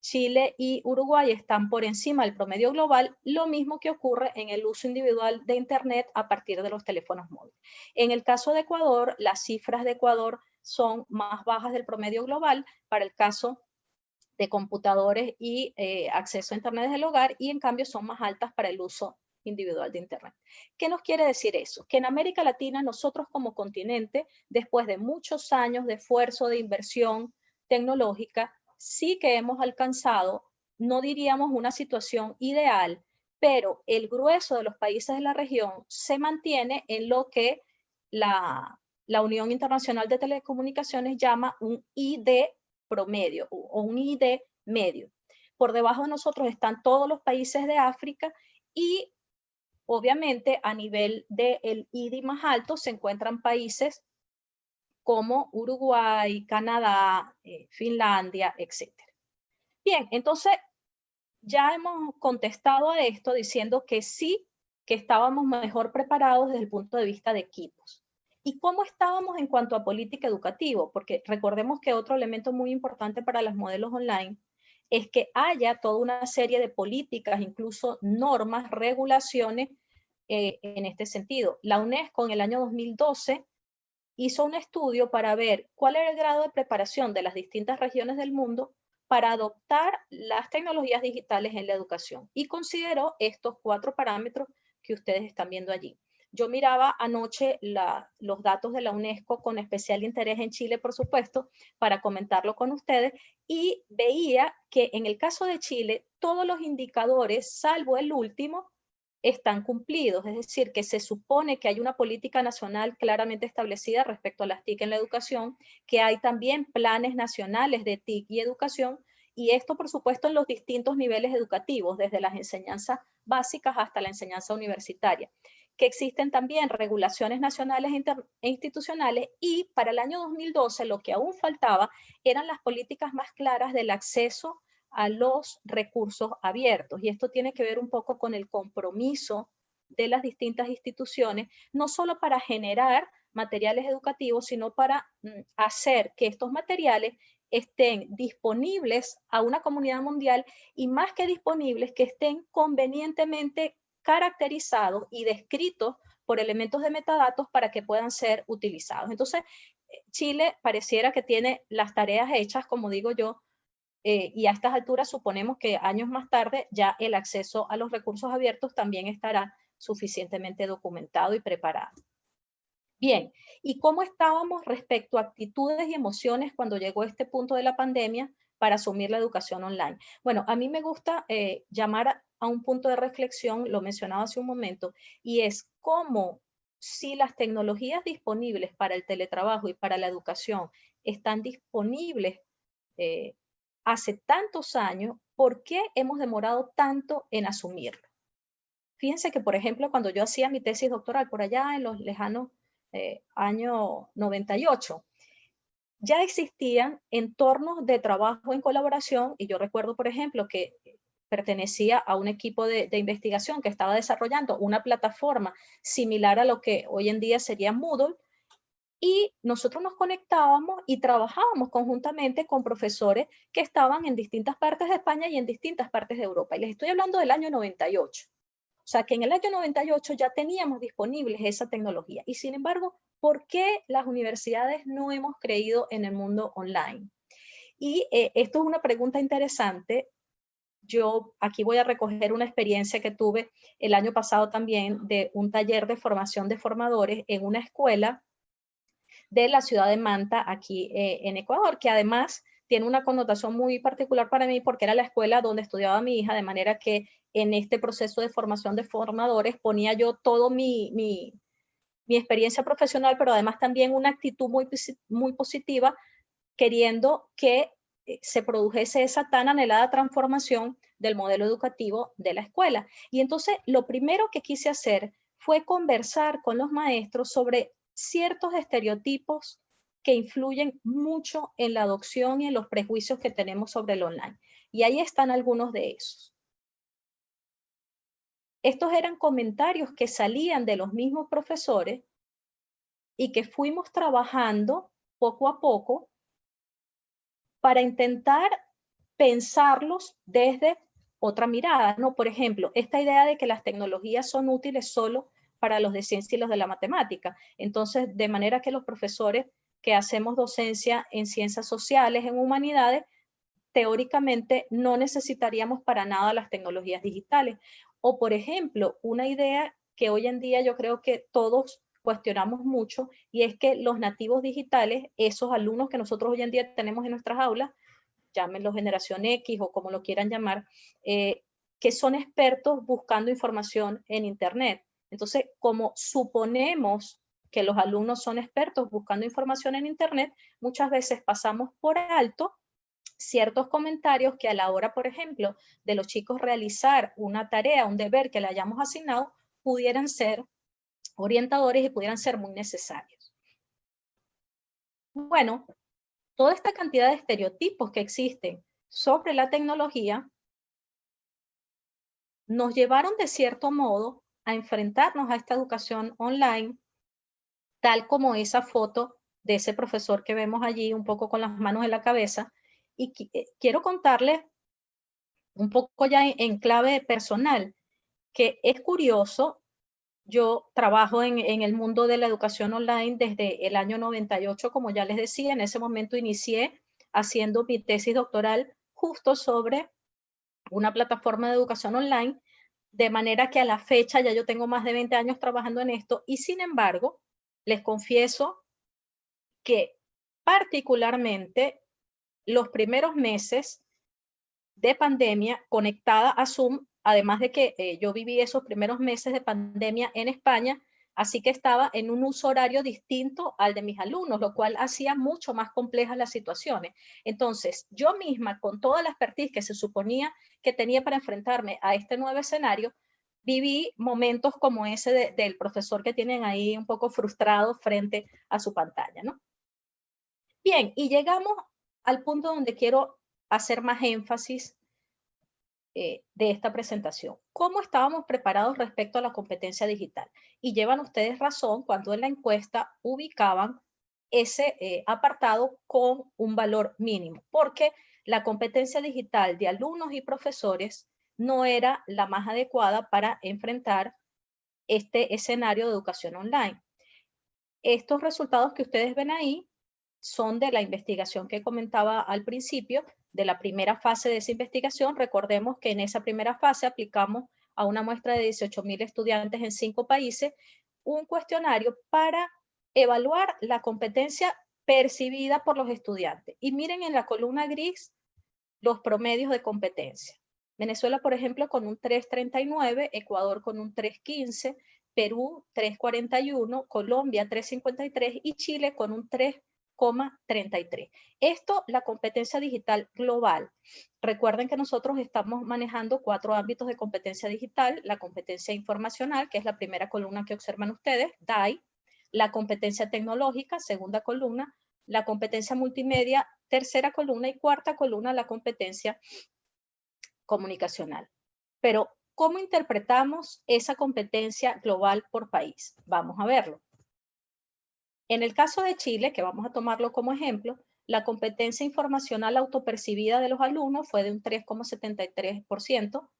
Chile y Uruguay están por encima del promedio global, lo mismo que ocurre en el uso individual de Internet a partir de los teléfonos móviles. En el caso de Ecuador, las cifras de Ecuador son más bajas del promedio global para el caso de computadores y acceso a Internet desde el hogar y en cambio son más altas para el uso individual de Internet. ¿Qué nos quiere decir eso? Que en América Latina nosotros como continente, después de muchos años de esfuerzo, de inversión tecnológica, sí que hemos alcanzado, no diríamos una situación ideal, pero el grueso de los países de la región se mantiene en lo que la Unión Internacional de Telecomunicaciones llama un ID promedio o un ID medio. Por debajo de nosotros están todos los países de África y obviamente a nivel del ID más alto se encuentran países como Uruguay, Canadá, Finlandia, etc. Bien, entonces ya hemos contestado a esto diciendo que sí, que estábamos mejor preparados desde el punto de vista de equipos. ¿Y cómo estábamos en cuanto a política educativa? Porque recordemos que otro elemento muy importante para los modelos online es que haya toda una serie de políticas, incluso normas, regulaciones en este sentido. La UNESCO en el año 2012 hizo un estudio para ver cuál era el grado de preparación de las distintas regiones del mundo para adoptar las tecnologías digitales en la educación y consideró estos 4 parámetros que ustedes están viendo allí. Yo miraba anoche los datos de la UNESCO con especial interés en Chile, por supuesto, para comentarlo con ustedes y veía que en el caso de Chile todos los indicadores, salvo el último, están cumplidos, es decir, que se supone que hay una política nacional claramente establecida respecto a las TIC en la educación, que hay también planes nacionales de TIC y educación, y esto, por supuesto, en los distintos niveles educativos, desde las enseñanzas básicas hasta la enseñanza universitaria, que existen también regulaciones nacionales e institucionales, y para el año 2012 lo que aún faltaba eran las políticas más claras del acceso a los recursos abiertos. Y esto tiene que ver un poco con el compromiso de las distintas instituciones, no solo para generar materiales educativos, sino para hacer que estos materiales estén disponibles a una comunidad mundial y más que disponibles, que estén convenientemente caracterizados y descritos por elementos de metadatos para que puedan ser utilizados. Entonces, Chile pareciera que tiene las tareas hechas, como digo yo, y a estas alturas suponemos que años más tarde ya el acceso a los recursos abiertos también estará suficientemente documentado y preparado. Bien, ¿y cómo estábamos respecto a actitudes y emociones cuando llegó este punto de la pandemia para asumir la educación online? Bueno, a mí me gusta llamar a un punto de reflexión, lo mencionaba hace un momento, y es cómo si las tecnologías disponibles para el teletrabajo y para la educación están disponibles hace tantos años, ¿por qué hemos demorado tanto en asumirlo? Fíjense que, por ejemplo, cuando yo hacía mi tesis doctoral por allá en los lejanos años 98, ya existían entornos de trabajo en colaboración y yo recuerdo, por ejemplo, que pertenecía a un equipo de investigación que estaba desarrollando una plataforma similar a lo que hoy en día sería Moodle, y nosotros nos conectábamos y trabajábamos conjuntamente con profesores que estaban en distintas partes de España y en distintas partes de Europa. Y les estoy hablando del año 98. O sea, que en el año 98 ya teníamos disponibles esa tecnología. Y sin embargo, ¿por qué las universidades no hemos creído en el mundo online? Y esto es una pregunta interesante. Yo aquí voy a recoger una experiencia que tuve el año pasado también de un taller de formación de formadores en una escuela de la ciudad de Manta, aquí en Ecuador, que además tiene una connotación muy particular para mí porque era la escuela donde estudiaba mi hija, de manera que en este proceso de formación de formadores ponía yo todo mi experiencia profesional, pero además también una actitud muy positiva, queriendo que se produjese esa tan anhelada transformación del modelo educativo de la escuela. Y entonces lo primero que quise hacer fue conversar con los maestros sobre ciertos estereotipos que influyen mucho en la adopción y en los prejuicios que tenemos sobre el online. Y ahí están algunos de esos. Estos eran comentarios que salían de los mismos profesores y que fuimos trabajando poco a poco para intentar pensarlos desde otra mirada, ¿no? Por ejemplo, esta idea de que las tecnologías son útiles solo para los de ciencia y los de la matemática. Entonces, de manera que los profesores que hacemos docencia en ciencias sociales, en humanidades, teóricamente no necesitaríamos para nada las tecnologías digitales. O, por ejemplo, una idea que hoy en día yo creo que todos cuestionamos mucho, y es que los nativos digitales, esos alumnos que nosotros hoy en día tenemos en nuestras aulas, llámenlo generación X o como lo quieran llamar, que son expertos buscando información en Internet. Entonces, como suponemos que los alumnos son expertos buscando información en Internet, muchas veces pasamos por alto ciertos comentarios que a la hora, por ejemplo, de los chicos realizar una tarea, un deber que le hayamos asignado, pudieran ser orientadores y pudieran ser muy necesarios. Bueno, toda esta cantidad de estereotipos que existen sobre la tecnología nos llevaron de cierto modo a enfrentarnos a esta educación online, tal como esa foto de ese profesor que vemos allí, un poco con las manos en la cabeza. Y quiero contarles un poco ya en clave personal, que es curioso. Yo trabajo en el mundo de la educación online desde el año 98, como ya les decía. En ese momento inicié haciendo mi tesis doctoral justo sobre una plataforma de educación online, de manera que a la fecha ya yo tengo más de 20 años trabajando en esto, y sin embargo, les confieso que particularmente los primeros meses de pandemia conectada a Zoom, además de que yo viví esos primeros meses de pandemia en España, así que estaba en un uso horario distinto al de mis alumnos, lo cual hacía mucho más complejas las situaciones. Entonces, yo misma, con toda la expertise que se suponía que tenía para enfrentarme a este nuevo escenario, viví momentos como ese del profesor que tienen ahí un poco frustrado frente a su pantalla, ¿no? Bien, y llegamos al punto donde quiero hacer más énfasis de esta presentación. ¿Cómo estábamos preparados respecto a la competencia digital? Y llevan ustedes razón cuando en la encuesta ubicaban ese apartado con un valor mínimo, porque la competencia digital de alumnos y profesores no era la más adecuada para enfrentar este escenario de educación online. Estos resultados que ustedes ven ahí son de la investigación que comentaba al principio, de la primera fase de esa investigación. Recordemos que en esa primera fase aplicamos a una muestra de 18,000 estudiantes en 5 países un cuestionario para evaluar la competencia percibida por los estudiantes. Y miren en la columna gris los promedios de competencia. Venezuela, por ejemplo, con un 3.39, Ecuador con un 3.15, Perú 3.41, Colombia 3.53 y Chile con un 3,33. Esto, la competencia digital global. Recuerden que nosotros estamos manejando 4 ámbitos de competencia digital: la competencia informacional, que es la primera columna que observan ustedes, DAI; la competencia tecnológica, segunda columna; la competencia multimedia, tercera columna; y cuarta columna, la competencia comunicacional. Pero, ¿cómo interpretamos esa competencia global por país? Vamos a verlo. En el caso de Chile, que vamos a tomarlo como ejemplo, la competencia informacional autopercibida de los alumnos fue de un 3,73%,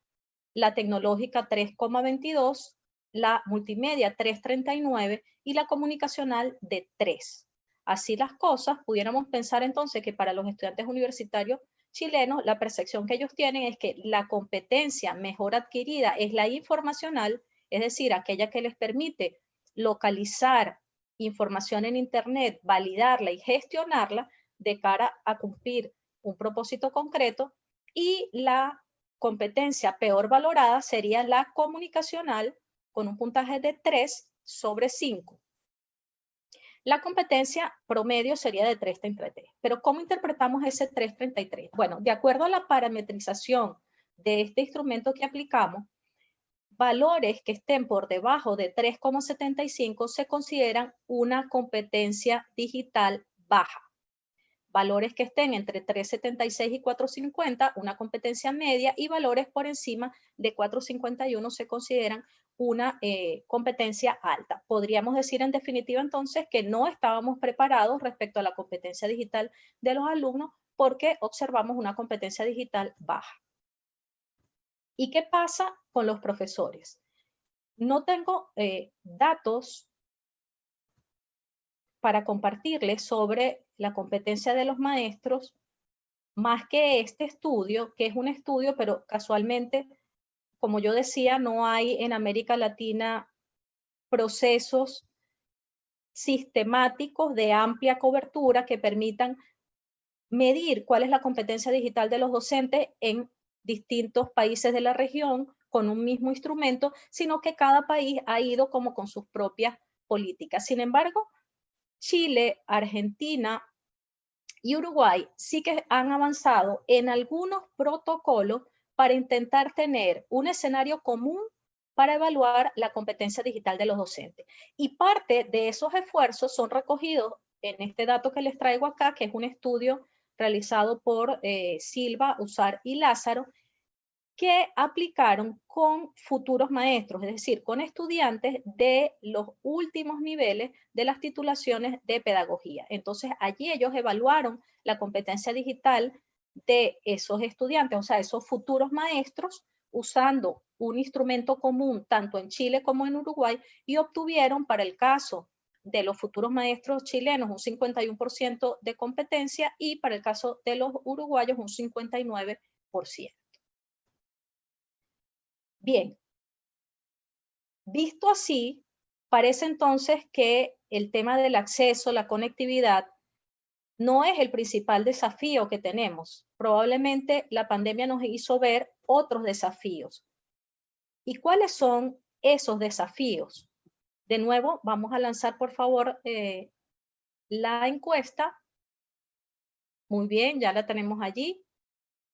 la tecnológica 3,22%, la multimedia 3,39% y la comunicacional de 3%. Así las cosas, pudiéramos pensar entonces que para los estudiantes universitarios chilenos, la percepción que ellos tienen es que la competencia mejor adquirida es la informacional, es decir, aquella que les permite localizar información en Internet, validarla y gestionarla de cara a cumplir un propósito concreto, y la competencia peor valorada sería la comunicacional con un puntaje de 3/5. La competencia promedio sería de 3,33. Pero ¿cómo interpretamos ese 3,33? Bueno, de acuerdo a la parametrización de este instrumento que aplicamos, valores que estén por debajo de 3,75 se consideran una competencia digital baja. Valores que estén entre 3,76 y 4,50, una competencia media, y valores por encima de 4,51 se consideran una competencia alta. Podríamos decir en definitiva entonces que no estábamos preparados respecto a la competencia digital de los alumnos porque observamos una competencia digital baja. ¿Y qué pasa con los profesores? No tengo datos para compartirles sobre la competencia de los maestros, más que este estudio, que es un estudio, pero casualmente, como yo decía, no hay en América Latina procesos sistemáticos de amplia cobertura que permitan medir cuál es la competencia digital de los docentes en distintos países de la región con un mismo instrumento, sino que cada país ha ido como con sus propias políticas. Sin embargo, Chile, Argentina y Uruguay sí que han avanzado en algunos protocolos para intentar tener un escenario común para evaluar la competencia digital de los docentes. Y parte de esos esfuerzos son recogidos en este dato que les traigo acá, que es un estudio realizado por Silva, Usar y Lázaro, que aplicaron con futuros maestros, es decir, con estudiantes de los últimos niveles de las titulaciones de pedagogía. Entonces, allí ellos evaluaron la competencia digital de esos estudiantes, o sea, esos futuros maestros, usando un instrumento común tanto en Chile como en Uruguay, y obtuvieron para el caso de los futuros maestros chilenos un 51% de competencia y para el caso de los uruguayos un 59%. Bien, visto así, parece entonces que el tema del acceso, la conectividad, no es el principal desafío que tenemos. Probablemente la pandemia nos hizo ver otros desafíos. ¿Y cuáles son esos desafíos? De nuevo, vamos a lanzar, por favor, la encuesta. Muy bien, ya la tenemos allí.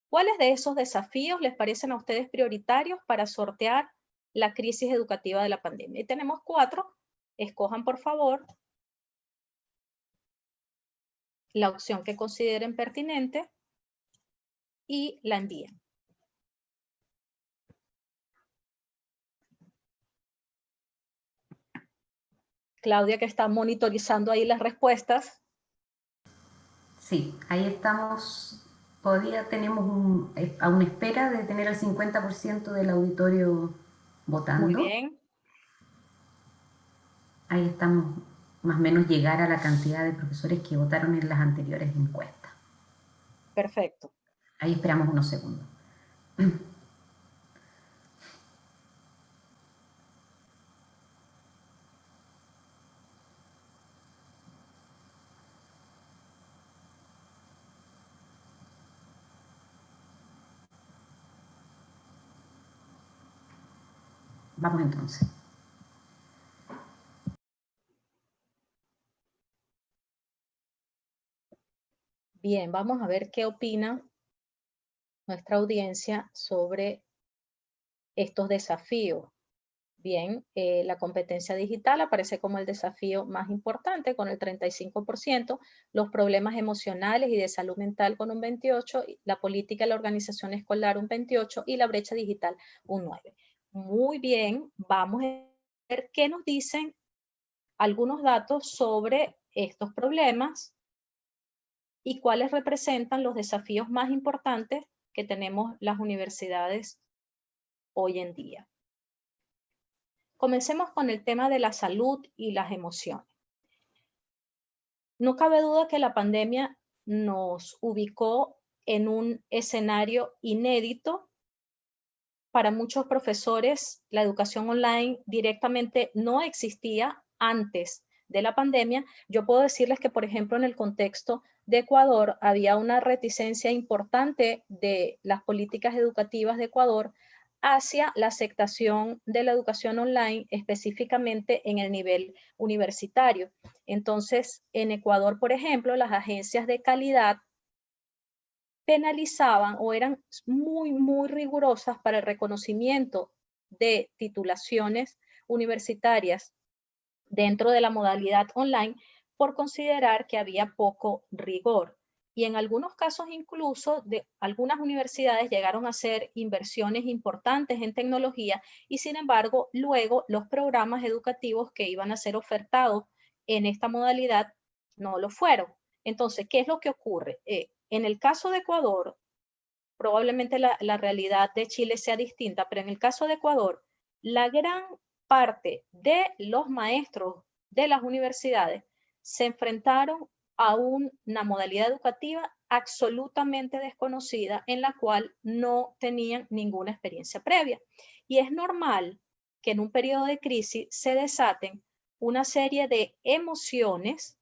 ¿Cuáles de esos desafíos les parecen a ustedes prioritarios para sortear la crisis educativa de la pandemia? Y tenemos 4. Escojan, por favor, la opción que consideren pertinente y la envíen. Claudia, que está monitorizando ahí las respuestas. Sí, ahí estamos. Todavía tenemos a una espera de tener el 50% del auditorio votando. Muy bien. Ahí estamos más o menos llegar a la cantidad de profesores que votaron en las anteriores encuestas. Perfecto. Ahí esperamos unos segundos. Vamos entonces. Bien, vamos a ver qué opina nuestra audiencia sobre estos desafíos. Bien, la competencia digital aparece como el desafío más importante con el 35%, los problemas emocionales y de salud mental con un 28%, la política y la organización escolar un 28% y la brecha digital un 9%. Muy bien, vamos a ver qué nos dicen algunos datos sobre estos problemas y cuáles representan los desafíos más importantes que tenemos las universidades hoy en día. Comencemos con el tema de la salud y las emociones. No cabe duda que la pandemia nos ubicó en un escenario inédito. Para muchos profesores, la educación online directamente no existía antes de la pandemia. Yo puedo decirles que, por ejemplo, en el contexto de Ecuador había una reticencia importante de las políticas educativas de Ecuador hacia la aceptación de la educación online, específicamente en el nivel universitario. Entonces, en Ecuador, por ejemplo, las agencias de calidad penalizaban o eran muy rigurosas para el reconocimiento de titulaciones universitarias dentro de la modalidad online por considerar que había poco rigor. Y en algunos casos incluso de algunas universidades llegaron a hacer inversiones importantes en tecnología y sin embargo luego los programas educativos que iban a ser ofertados en esta modalidad no lo fueron. Entonces, ¿qué es lo que ocurre? En el caso de Ecuador, probablemente la realidad de Chile sea distinta, pero en el caso de Ecuador, la gran parte de los maestros de las universidades se enfrentaron a una modalidad educativa absolutamente desconocida en la cual no tenían ninguna experiencia previa. Y es normal que en un periodo de crisis se desaten una serie de emociones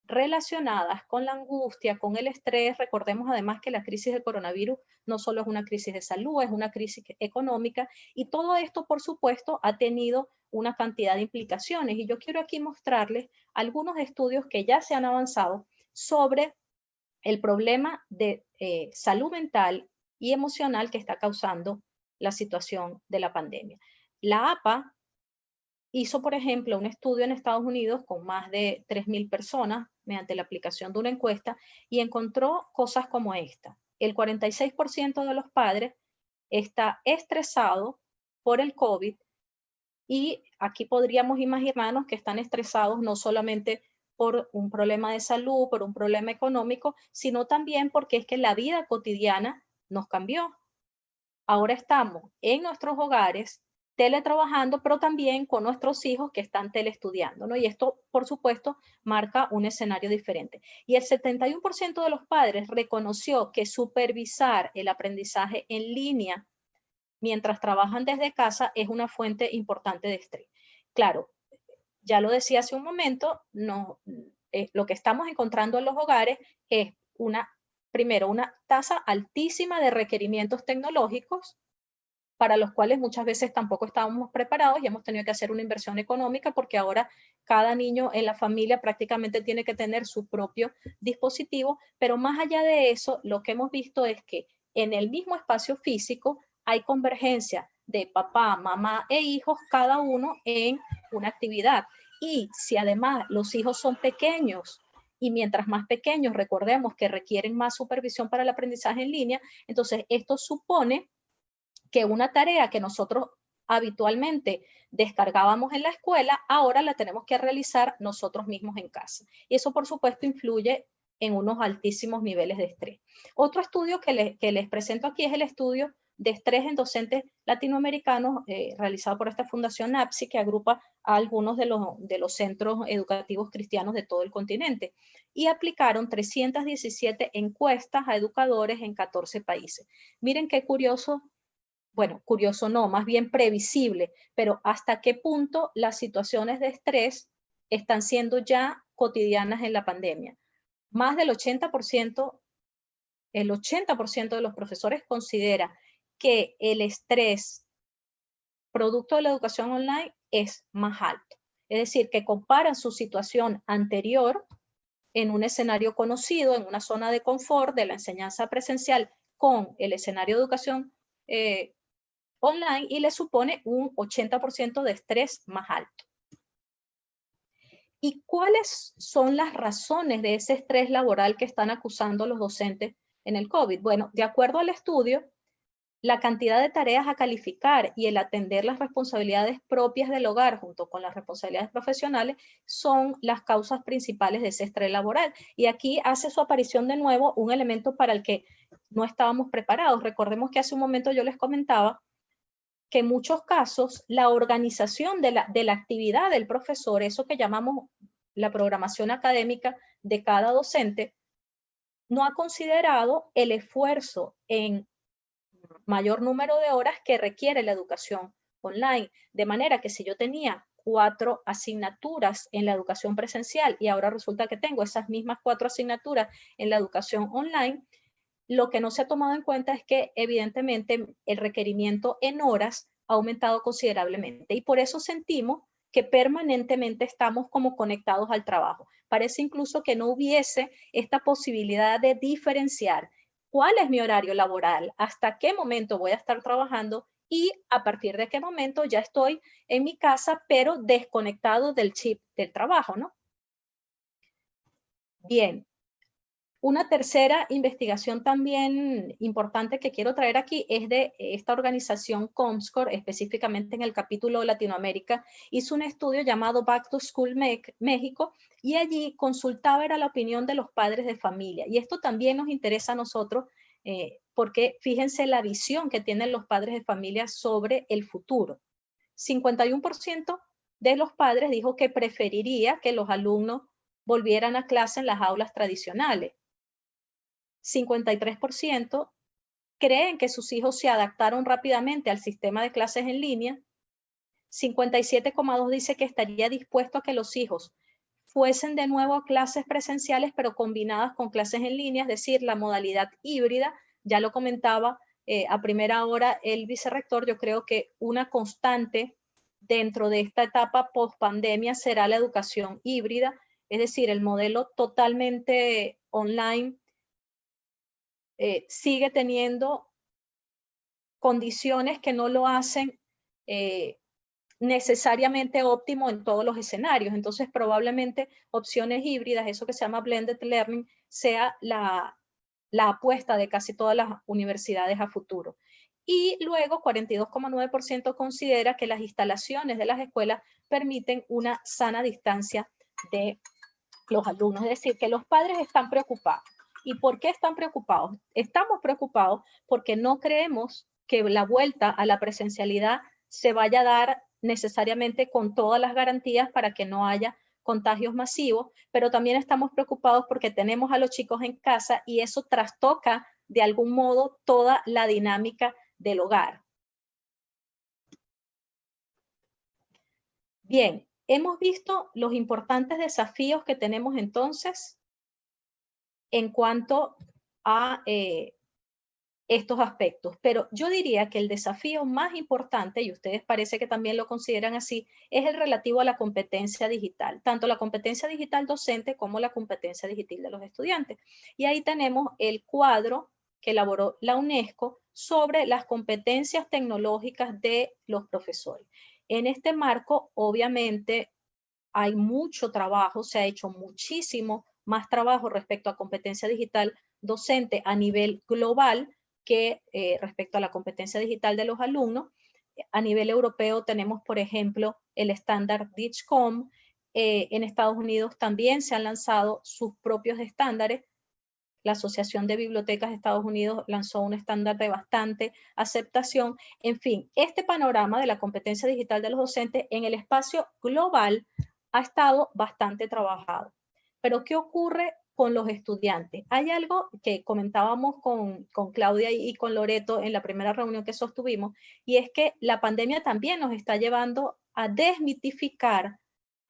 relacionadas con la angustia, con el estrés. Recordemos además que la crisis del coronavirus no solo es una crisis de salud, es una crisis económica y todo esto, por supuesto, ha tenido una cantidad de implicaciones. Y yo quiero aquí mostrarles algunos estudios que ya se han avanzado sobre el problema de salud mental y emocional que está causando la situación de la pandemia. La APA hizo, por ejemplo, un estudio en Estados Unidos con más de 3.000 personas mediante la aplicación de una encuesta y encontró cosas como esta. El 46% de los padres está estresado por el COVID y aquí podríamos imaginarnos que están estresados no solamente por un problema de salud, por un problema económico, sino también porque es que la vida cotidiana nos cambió. Ahora estamos en nuestros hogares teletrabajando, pero también con nuestros hijos que están teleestudiando, ¿no? Y esto, por supuesto, marca un escenario diferente. Y el 71% de los padres reconoció que supervisar el aprendizaje en línea mientras trabajan desde casa es una fuente importante de estrés. Claro, ya lo decía hace un momento, no, lo que estamos encontrando en los hogares es primero, una tasa altísima de requerimientos tecnológicos para los cuales muchas veces tampoco estábamos preparados y hemos tenido que hacer una inversión económica porque ahora cada niño en la familia prácticamente tiene que tener su propio dispositivo, pero más allá de eso, lo que hemos visto es que en el mismo espacio físico hay convergencia de papá, mamá e hijos, cada uno en una actividad. Y si además los hijos son pequeños, y mientras más pequeños, recordemos que requieren más supervisión para el aprendizaje en línea, entonces esto supone que una tarea que nosotros habitualmente descargábamos en la escuela, ahora la tenemos que realizar nosotros mismos en casa. Y eso, por supuesto, influye en unos altísimos niveles de estrés. Otro estudio que les presento aquí es el estudio de estrés en docentes latinoamericanos realizado por esta fundación APSI, que agrupa a algunos de los centros educativos cristianos de todo el continente. Y aplicaron 317 encuestas a educadores en 14 países. Miren qué curioso. Bueno, curioso no, más bien previsible, pero hasta qué punto las situaciones de estrés están siendo ya cotidianas en la pandemia. Más del 80%, el 80% de los profesores considera que el estrés producto de la educación online es más alto. Es decir, que comparan su situación anterior en un escenario conocido, en una zona de confort de la enseñanza presencial con el escenario de educación online y le supone un 80% de estrés más alto. ¿Y cuáles son las razones de ese estrés laboral que están acusando los docentes en el COVID? Bueno, de acuerdo al estudio, la cantidad de tareas a calificar y el atender las responsabilidades propias del hogar junto con las responsabilidades profesionales son las causas principales de ese estrés laboral. Y aquí hace su aparición de nuevo un elemento para el que no estábamos preparados. Recordemos que hace un momento yo les comentaba que en muchos casos la organización de la actividad del profesor, eso que llamamos la programación académica de cada docente, no ha considerado el esfuerzo en mayor número de horas que requiere la educación online. De manera que si yo tenía 4 asignaturas en la educación presencial y ahora resulta que tengo esas mismas 4 asignaturas en la educación online, lo que no se ha tomado en cuenta es que evidentemente el requerimiento en horas ha aumentado considerablemente y por eso sentimos que permanentemente estamos como conectados al trabajo. Parece incluso que no hubiese esta posibilidad de diferenciar cuál es mi horario laboral, hasta qué momento voy a estar trabajando y a partir de qué momento ya estoy en mi casa, pero desconectado del chip del trabajo, ¿no? Bien. Una tercera investigación también importante que quiero traer aquí es de esta organización Comscore, específicamente en el capítulo Latinoamérica, hizo un estudio llamado Back to School México y allí consultaba era la opinión de los padres de familia. Y esto también nos interesa a nosotros porque fíjense la visión que tienen los padres de familia sobre el futuro. 51% de los padres dijo que preferiría que los alumnos volvieran a clase en las aulas tradicionales. 53% creen que sus hijos se adaptaron rápidamente al sistema de clases en línea. 57,2% dice que estaría dispuesto a que los hijos fuesen de nuevo a clases presenciales, pero combinadas con clases en línea, es decir, la modalidad híbrida. Ya lo comentaba a primera hora el vicerrector, yo creo que una constante dentro de esta etapa post-pandemia será la educación híbrida, es decir, el modelo totalmente online sigue teniendo condiciones que no lo hacen necesariamente óptimo en todos los escenarios. Entonces, probablemente opciones híbridas, eso que se llama blended learning, sea la apuesta de casi todas las universidades a futuro. Y luego, 42,9% considera que las instalaciones de las escuelas permiten una sana distancia de los alumnos. Es decir, que los padres están preocupados. ¿Y por qué están preocupados? Estamos preocupados porque no creemos que la vuelta a la presencialidad se vaya a dar necesariamente con todas las garantías para que no haya contagios masivos, pero también estamos preocupados porque tenemos a los chicos en casa y eso trastoca de algún modo toda la dinámica del hogar. Bien, hemos visto los importantes desafíos que tenemos entonces en cuanto a estos aspectos, pero yo diría que el desafío más importante, y ustedes parece que también lo consideran así, es el relativo a la competencia digital, tanto la competencia digital docente como la competencia digital de los estudiantes. Y ahí tenemos el cuadro que elaboró la UNESCO sobre las competencias tecnológicas de los profesores. En este marco, obviamente, hay mucho trabajo, se ha hecho muchísimo más trabajo respecto a competencia digital docente a nivel global que respecto a la competencia digital de los alumnos. A nivel europeo tenemos, por ejemplo, el estándar DIGCOM. En Estados Unidos también se han lanzado sus propios estándares. La Asociación de Bibliotecas de Estados Unidos lanzó un estándar de bastante aceptación. En fin, este panorama de la competencia digital de los docentes en el espacio global ha estado bastante trabajado. Pero ¿qué ocurre con los estudiantes? Hay algo que comentábamos con Claudia y con Loreto en la primera reunión que sostuvimos, y es que la pandemia también nos está llevando a desmitificar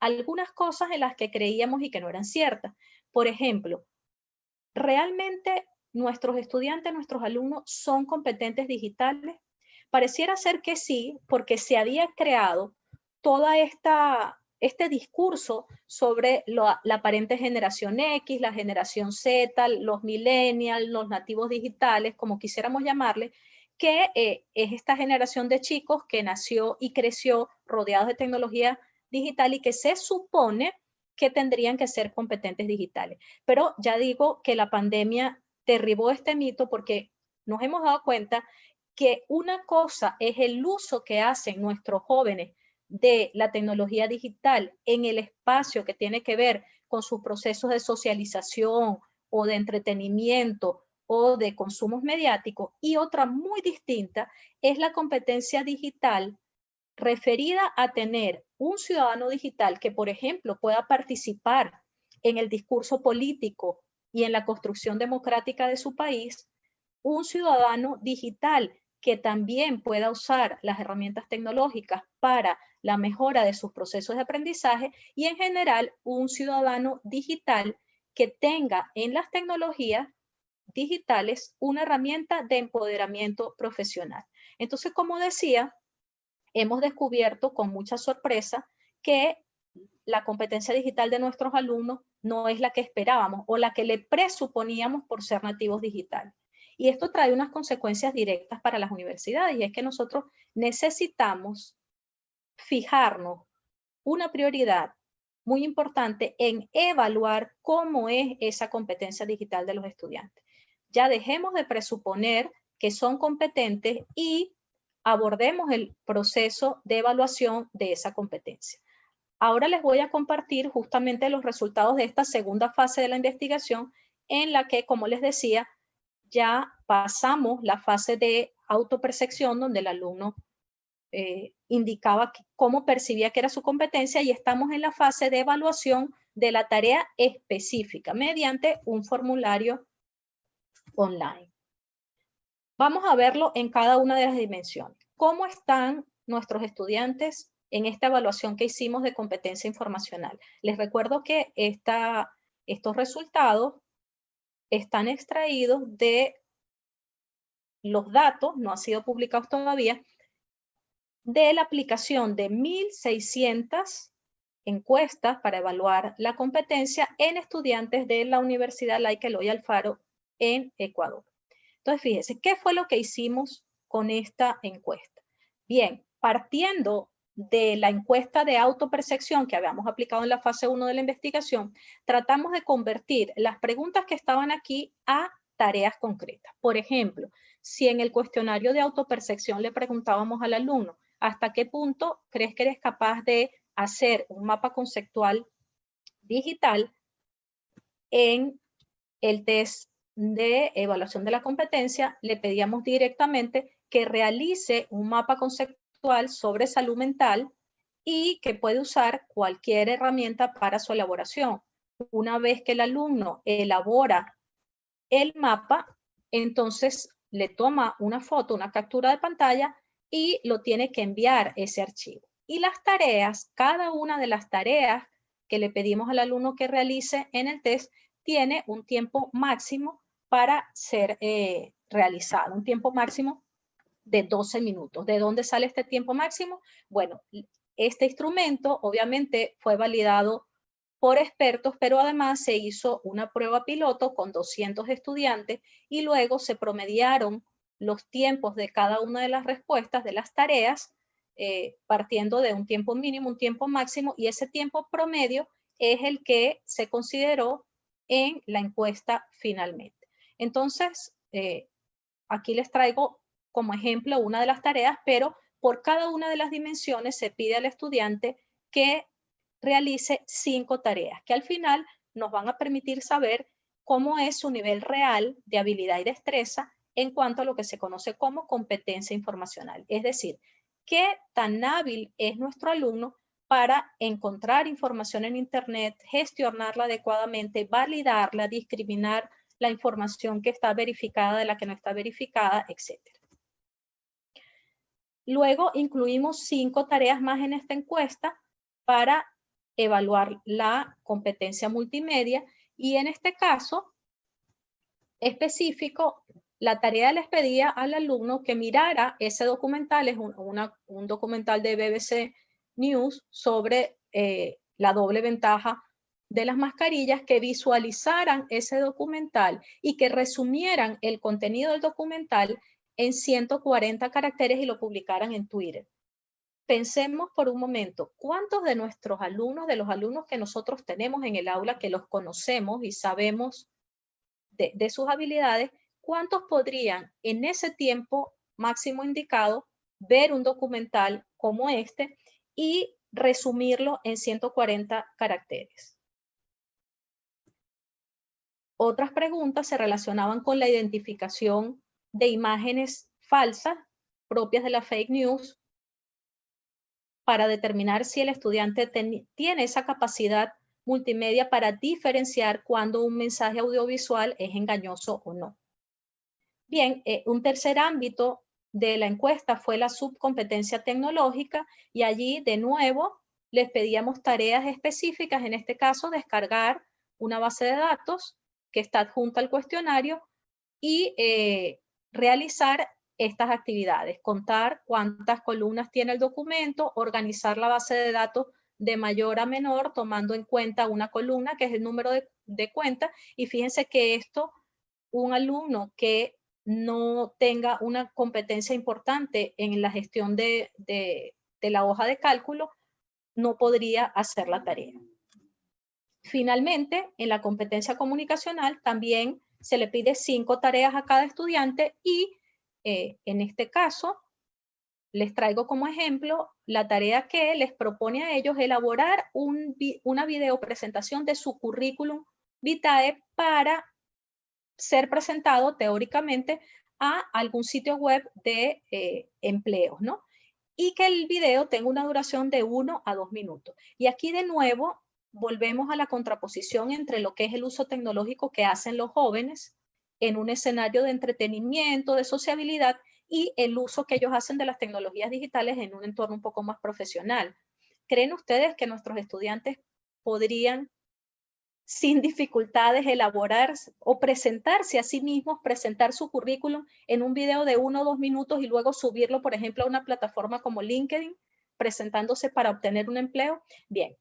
algunas cosas en las que creíamos y que no eran ciertas. Por ejemplo, ¿realmente nuestros estudiantes, nuestros alumnos son competentes digitales? Pareciera ser que sí, porque se había creado toda este discurso sobre la aparente generación X, la generación Z, los millennials, los nativos digitales, como quisiéramos llamarle, que es esta generación de chicos que nació y creció rodeados de tecnología digital y que se supone que tendrían que ser competentes digitales. Pero ya digo que la pandemia derribó este mito porque nos hemos dado cuenta que una cosa es el uso que hacen nuestros jóvenes de la tecnología digital en el espacio que tiene que ver con sus procesos de socialización o de entretenimiento o de consumos mediáticos, y otra muy distinta es la competencia digital referida a tener un ciudadano digital que, por ejemplo, pueda participar en el discurso político y en la construcción democrática de su país, un ciudadano digital que también pueda usar las herramientas tecnológicas para la mejora de sus procesos de aprendizaje y, en general, un ciudadano digital que tenga en las tecnologías digitales una herramienta de empoderamiento profesional. Entonces, como decía, hemos descubierto con mucha sorpresa que la competencia digital de nuestros alumnos no es la que esperábamos o la que le presuponíamos por ser nativos digitales. Y esto trae unas consecuencias directas para las universidades, y es que nosotros necesitamos fijarnos una prioridad muy importante en evaluar cómo es esa competencia digital de los estudiantes. Ya dejemos de presuponer que son competentes y abordemos el proceso de evaluación de esa competencia. Ahora les voy a compartir justamente los resultados de esta segunda fase de la investigación, en la que, como les decía, ya pasamos la fase de autopercepción, donde el alumno indicaba cómo percibía que era su competencia, y estamos en la fase de evaluación de la tarea específica mediante un formulario online. Vamos a verlo en cada una de las dimensiones. ¿Cómo están nuestros estudiantes en esta evaluación que hicimos de competencia informacional? Les recuerdo que estos resultados están extraídos de los datos, no han sido publicados todavía, de la aplicación de 1.600 encuestas para evaluar la competencia en estudiantes de la Universidad Laica Eloy Alfaro en Ecuador. Entonces, fíjense, ¿qué fue lo que hicimos con esta encuesta? Bien, partiendo de la encuesta de autopercepción que habíamos aplicado en la fase 1 de la investigación, tratamos de convertir las preguntas que estaban aquí a tareas concretas. Por ejemplo, si en el cuestionario de autopercepción le preguntábamos al alumno, ¿hasta qué punto crees que eres capaz de hacer un mapa conceptual digital? En el test de evaluación de la competencia le pedíamos directamente que realice un mapa conceptual sobre salud mental y que puede usar cualquier herramienta para su elaboración. Una vez que el alumno elabora el mapa, entonces le toma una foto, una captura de pantalla, y lo tiene que enviar ese archivo. Y las tareas, cada una de las tareas que le pedimos al alumno que realice en el test, tiene un tiempo máximo para ser realizado, un tiempo máximo de 12 minutos. ¿De dónde sale este tiempo máximo? Bueno, este instrumento obviamente fue validado por expertos, pero además se hizo una prueba piloto con 200 estudiantes y luego se promediaron los tiempos de cada una de las respuestas de las tareas, partiendo de un tiempo mínimo, un tiempo máximo, y ese tiempo promedio es el que se consideró en la encuesta finalmente. Entonces, aquí les traigo como ejemplo una de las tareas, pero por cada una de las dimensiones se pide al estudiante que realice 5 tareas, que al final nos van a permitir saber cómo es su nivel real de habilidad y destreza en cuanto a lo que se conoce como competencia informacional. Es decir, qué tan hábil es nuestro alumno para encontrar información en Internet, gestionarla adecuadamente, validarla, discriminar la información que está verificada de la que no está verificada, etc. Luego incluimos 5 tareas más en esta encuesta para evaluar la competencia multimedia, y en este caso específico, la tarea les pedía al alumno que mirara ese documental, es un documental de BBC News sobre la doble ventaja de las mascarillas, que visualizaran ese documental y que resumieran el contenido del documental en 140 caracteres y lo publicaran en Twitter. Pensemos por un momento, ¿cuántos de nuestros alumnos, de los alumnos que nosotros tenemos en el aula, que los conocemos y sabemos de sus habilidades, cuántos podrían en ese tiempo máximo indicado ver un documental como este y resumirlo en 140 caracteres? Otras preguntas se relacionaban con la identificación de imágenes falsas propias de la fake news para determinar si el estudiante tiene esa capacidad multimedia para diferenciar cuando un mensaje audiovisual es engañoso o no. Bien, un tercer ámbito de la encuesta fue la subcompetencia tecnológica y allí de nuevo les pedíamos tareas específicas, en este caso descargar una base de datos que está adjunta al cuestionario y realizar estas actividades, contar cuántas columnas tiene el documento, organizar la base de datos de mayor a menor, tomando en cuenta una columna, que es el número de cuenta, y fíjense que esto, un alumno que no tenga una competencia importante en la gestión de la hoja de cálculo, no podría hacer la tarea. Finalmente, en la competencia comunicacional también se le pide 5 tareas a cada estudiante y en este caso les traigo como ejemplo la tarea que les propone a ellos elaborar una video presentación de su currículum vitae para ser presentado teóricamente a algún sitio web de empleos, ¿no? Y que el video tenga una duración de 1 a 2 minutos. Y aquí de nuevo volvemos a la contraposición entre lo que es el uso tecnológico que hacen los jóvenes en un escenario de entretenimiento, de sociabilidad, y el uso que ellos hacen de las tecnologías digitales en un entorno un poco más profesional. ¿Creen ustedes que nuestros estudiantes podrían sin dificultades elaborar o presentarse a sí mismos, presentar su currículum en un video de 1 o 2 minutos y luego subirlo, por ejemplo, a una plataforma como LinkedIn, presentándose para obtener un empleo? Bien,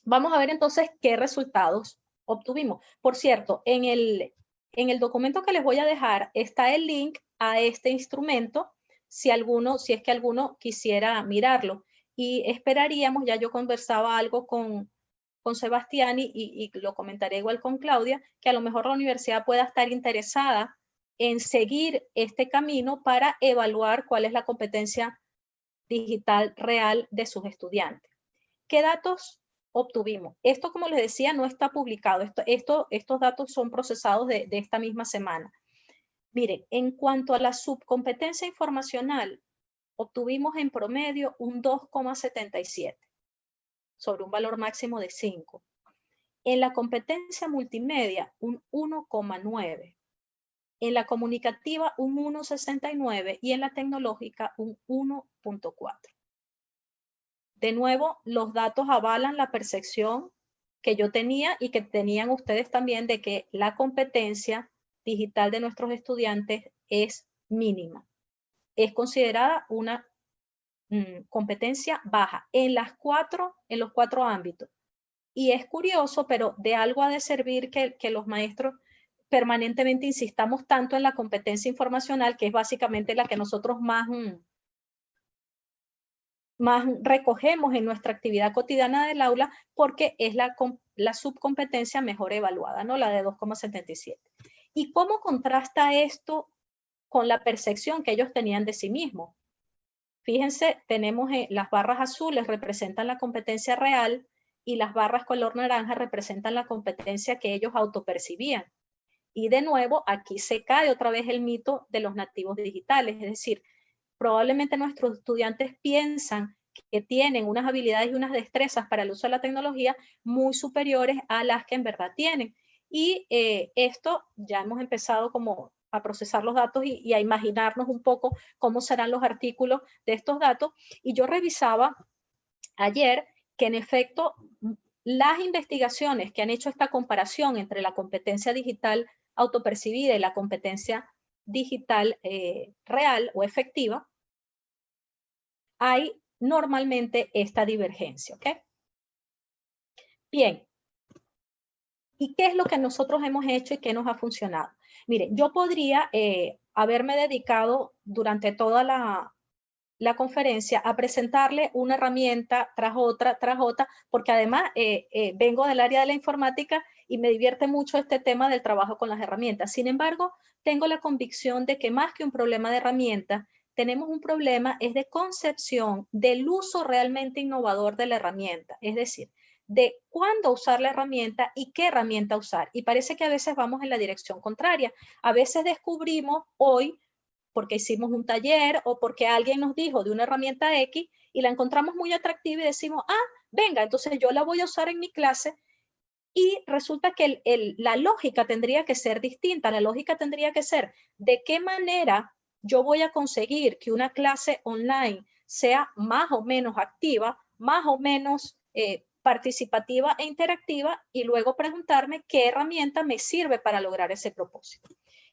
vamos a ver entonces qué resultados obtuvimos. Por cierto, en el documento que les voy a dejar está el link a este instrumento, si es que alguno quisiera mirarlo. Y esperaríamos, ya yo conversaba algo con Sebastián y lo comentaré igual con Claudia, que a lo mejor la universidad pueda estar interesada en seguir este camino para evaluar cuál es la competencia digital real de sus estudiantes. ¿Qué datos obtuvimos? Esto, como les decía, no está publicado. Estos datos son procesados de esta misma semana. Miren, en cuanto a la subcompetencia informacional, obtuvimos en promedio un 2,77 sobre un valor máximo de 5. En la competencia multimedia, un 1,9. En la comunicativa, un 1,69 y en la tecnológica, un 1,4. De nuevo, los datos avalan la percepción que yo tenía y que tenían ustedes también de que la competencia digital de nuestros estudiantes es mínima. Es considerada una competencia baja en los 4 ámbitos. Y es curioso, pero de algo ha de servir que los maestros permanentemente insistamos tanto en la competencia informacional, que es básicamente la que nosotros más recogemos en nuestra actividad cotidiana del aula, porque es la subcompetencia mejor evaluada, ¿no? La de 2,77. ¿Y cómo contrasta esto con la percepción que ellos tenían de sí mismos? Fíjense, tenemos las barras azules representan la competencia real y las barras color naranja representan la competencia que ellos autopercibían. Y de nuevo, aquí se cae otra vez el mito de los nativos digitales, es decir, probablemente nuestros estudiantes piensan que tienen unas habilidades y unas destrezas para el uso de la tecnología muy superiores a las que en verdad tienen. Y esto ya hemos empezado como a procesar los datos y a imaginarnos un poco cómo serán los artículos de estos datos. Y yo revisaba ayer que en efecto las investigaciones que han hecho esta comparación entre la competencia digital autopercibida y la competencia digital real o efectiva, hay normalmente esta divergencia, ¿ok? Bien, ¿Y qué es lo que nosotros hemos hecho y qué nos ha funcionado? Mire, yo podría haberme dedicado durante toda la conferencia a presentarle una herramienta tras otra, porque además vengo del área de la informática y me divierte mucho este tema del trabajo con las herramientas. Sin embargo, tengo la convicción de que más que un problema de herramientas, tenemos un problema es de concepción del uso realmente innovador de la herramienta. Es decir, de cuándo usar la herramienta y qué herramienta usar. Y parece que a veces vamos en la dirección contraria. A veces descubrimos hoy porque hicimos un taller o porque alguien nos dijo de una herramienta X y la encontramos muy atractiva y decimos, venga, entonces yo la voy a usar en mi clase, y resulta que la lógica tendría que ser distinta. La lógica tendría que ser de qué manera yo voy a conseguir que una clase online sea más o menos activa, más o menos participativa e interactiva, y luego preguntarme qué herramienta me sirve para lograr ese propósito.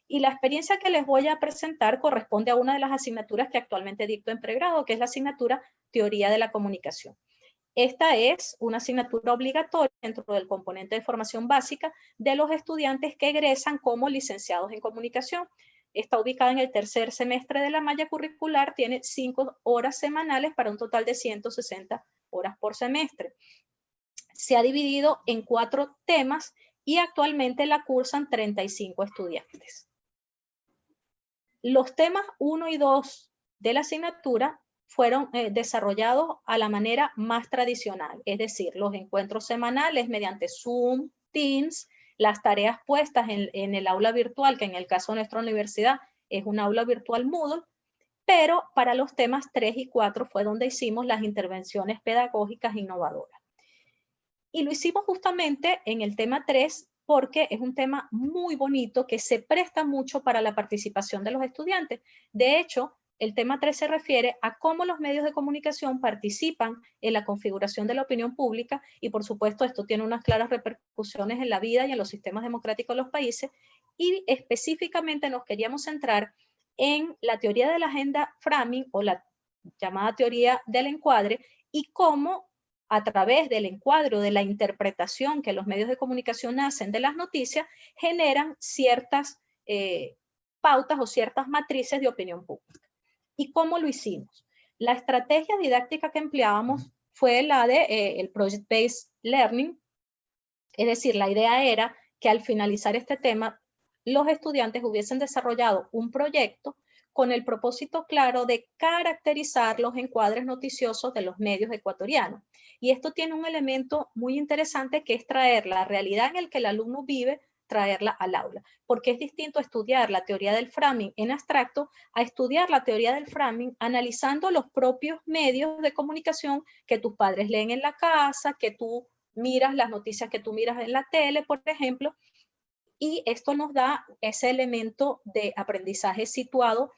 Y la experiencia que les voy a presentar corresponde a una de las asignaturas que actualmente dicto en pregrado, que es la asignatura Teoría de la Comunicación. Esta es una asignatura obligatoria dentro del componente de formación básica de los estudiantes que egresan como licenciados en comunicación. Está ubicada en el tercer semestre de la malla curricular, tiene 5 horas semanales para un total de 160 horas por semestre. Se ha dividido en 4 temas y actualmente la cursan 35 estudiantes. Los temas 1 y 2 de la asignatura fueron desarrollados a la manera más tradicional, es decir, los encuentros semanales mediante Zoom, Teams, las tareas puestas en el aula virtual, que en el caso de nuestra universidad es un aula virtual Moodle, pero para los temas 3 y 4 fue donde hicimos las intervenciones pedagógicas innovadoras. Y lo hicimos justamente en el tema 3 porque es un tema muy bonito que se presta mucho para la participación de los estudiantes. De hecho, el tema 3 se refiere a cómo los medios de comunicación participan en la configuración de la opinión pública, y por supuesto esto tiene unas claras repercusiones en la vida y en los sistemas democráticos de los países, y específicamente nos queríamos centrar en la teoría de la agenda framing, o la llamada teoría del encuadre, y cómo a través del encuadro, de la interpretación que los medios de comunicación hacen de las noticias, generan ciertas pautas o ciertas matrices de opinión pública. ¿Y cómo lo hicimos? La estrategia didáctica que empleábamos fue la de el Project-Based Learning, es decir, la idea era que al finalizar este tema, los estudiantes hubiesen desarrollado un proyecto con el propósito claro de caracterizar los encuadres noticiosos de los medios ecuatorianos. Y esto tiene un elemento muy interesante, que es traer la realidad en la que el alumno vive, traerla al aula, porque es distinto estudiar la teoría del framing en abstracto a estudiar la teoría del framing analizando los propios medios de comunicación que tus padres leen en la casa, que tú miras, las noticias que tú miras en la tele, por ejemplo, y esto nos da ese elemento de aprendizaje situado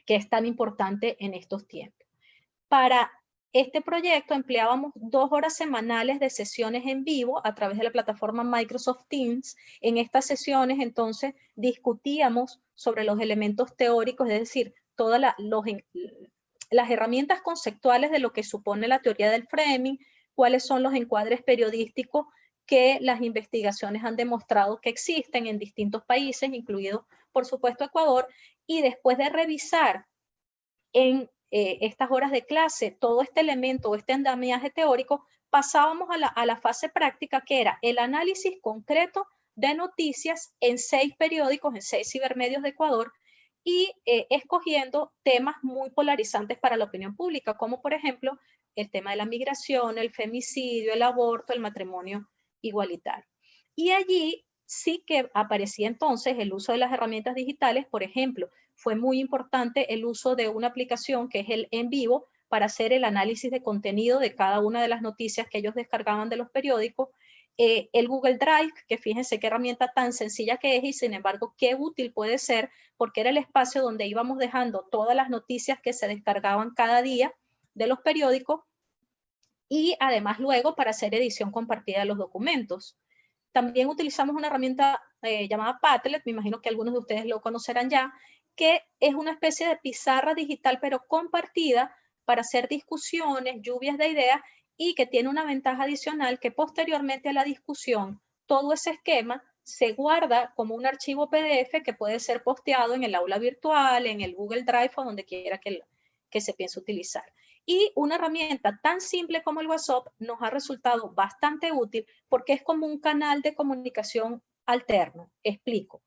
que es tan importante en estos tiempos. Para este proyecto empleábamos 2 horas semanales de sesiones en vivo a través de la plataforma Microsoft Teams. En estas sesiones, entonces, discutíamos sobre los elementos teóricos, es decir, todas las herramientas conceptuales de lo que supone la teoría del framing, cuáles son los encuadres periodísticos que las investigaciones han demostrado que existen en distintos países, incluido, por supuesto, Ecuador, y después de revisar en estas horas de clase todo este elemento, este andamiaje teórico, pasábamos a la fase práctica, que era el análisis concreto de noticias en 6 periódicos, en 6 cibermedios de Ecuador, y escogiendo temas muy polarizantes para la opinión pública, como por ejemplo el tema de la migración, el femicidio, el aborto, el matrimonio igualitario. Y allí sí que aparecía entonces el uso de las herramientas digitales. Por ejemplo, fue muy importante el uso de una aplicación que es el En Vivo para hacer el análisis de contenido de cada una de las noticias que ellos descargaban de los periódicos. El Google Drive, que fíjense qué herramienta tan sencilla que es, y sin embargo qué útil puede ser, porque era el espacio donde íbamos dejando todas las noticias que se descargaban cada día de los periódicos, y además luego para hacer edición compartida de los documentos. También utilizamos una herramienta llamada Padlet, me imagino que algunos de ustedes lo conocerán ya, que es una especie de pizarra digital pero compartida para hacer discusiones, lluvias de ideas, y que tiene una ventaja adicional, que posteriormente a la discusión todo ese esquema se guarda como un archivo PDF que puede ser posteado en el aula virtual, en el Google Drive o donde quiera que se piense utilizar. Y una herramienta tan simple como el WhatsApp nos ha resultado bastante útil porque es como un canal de comunicación alterno. Explico.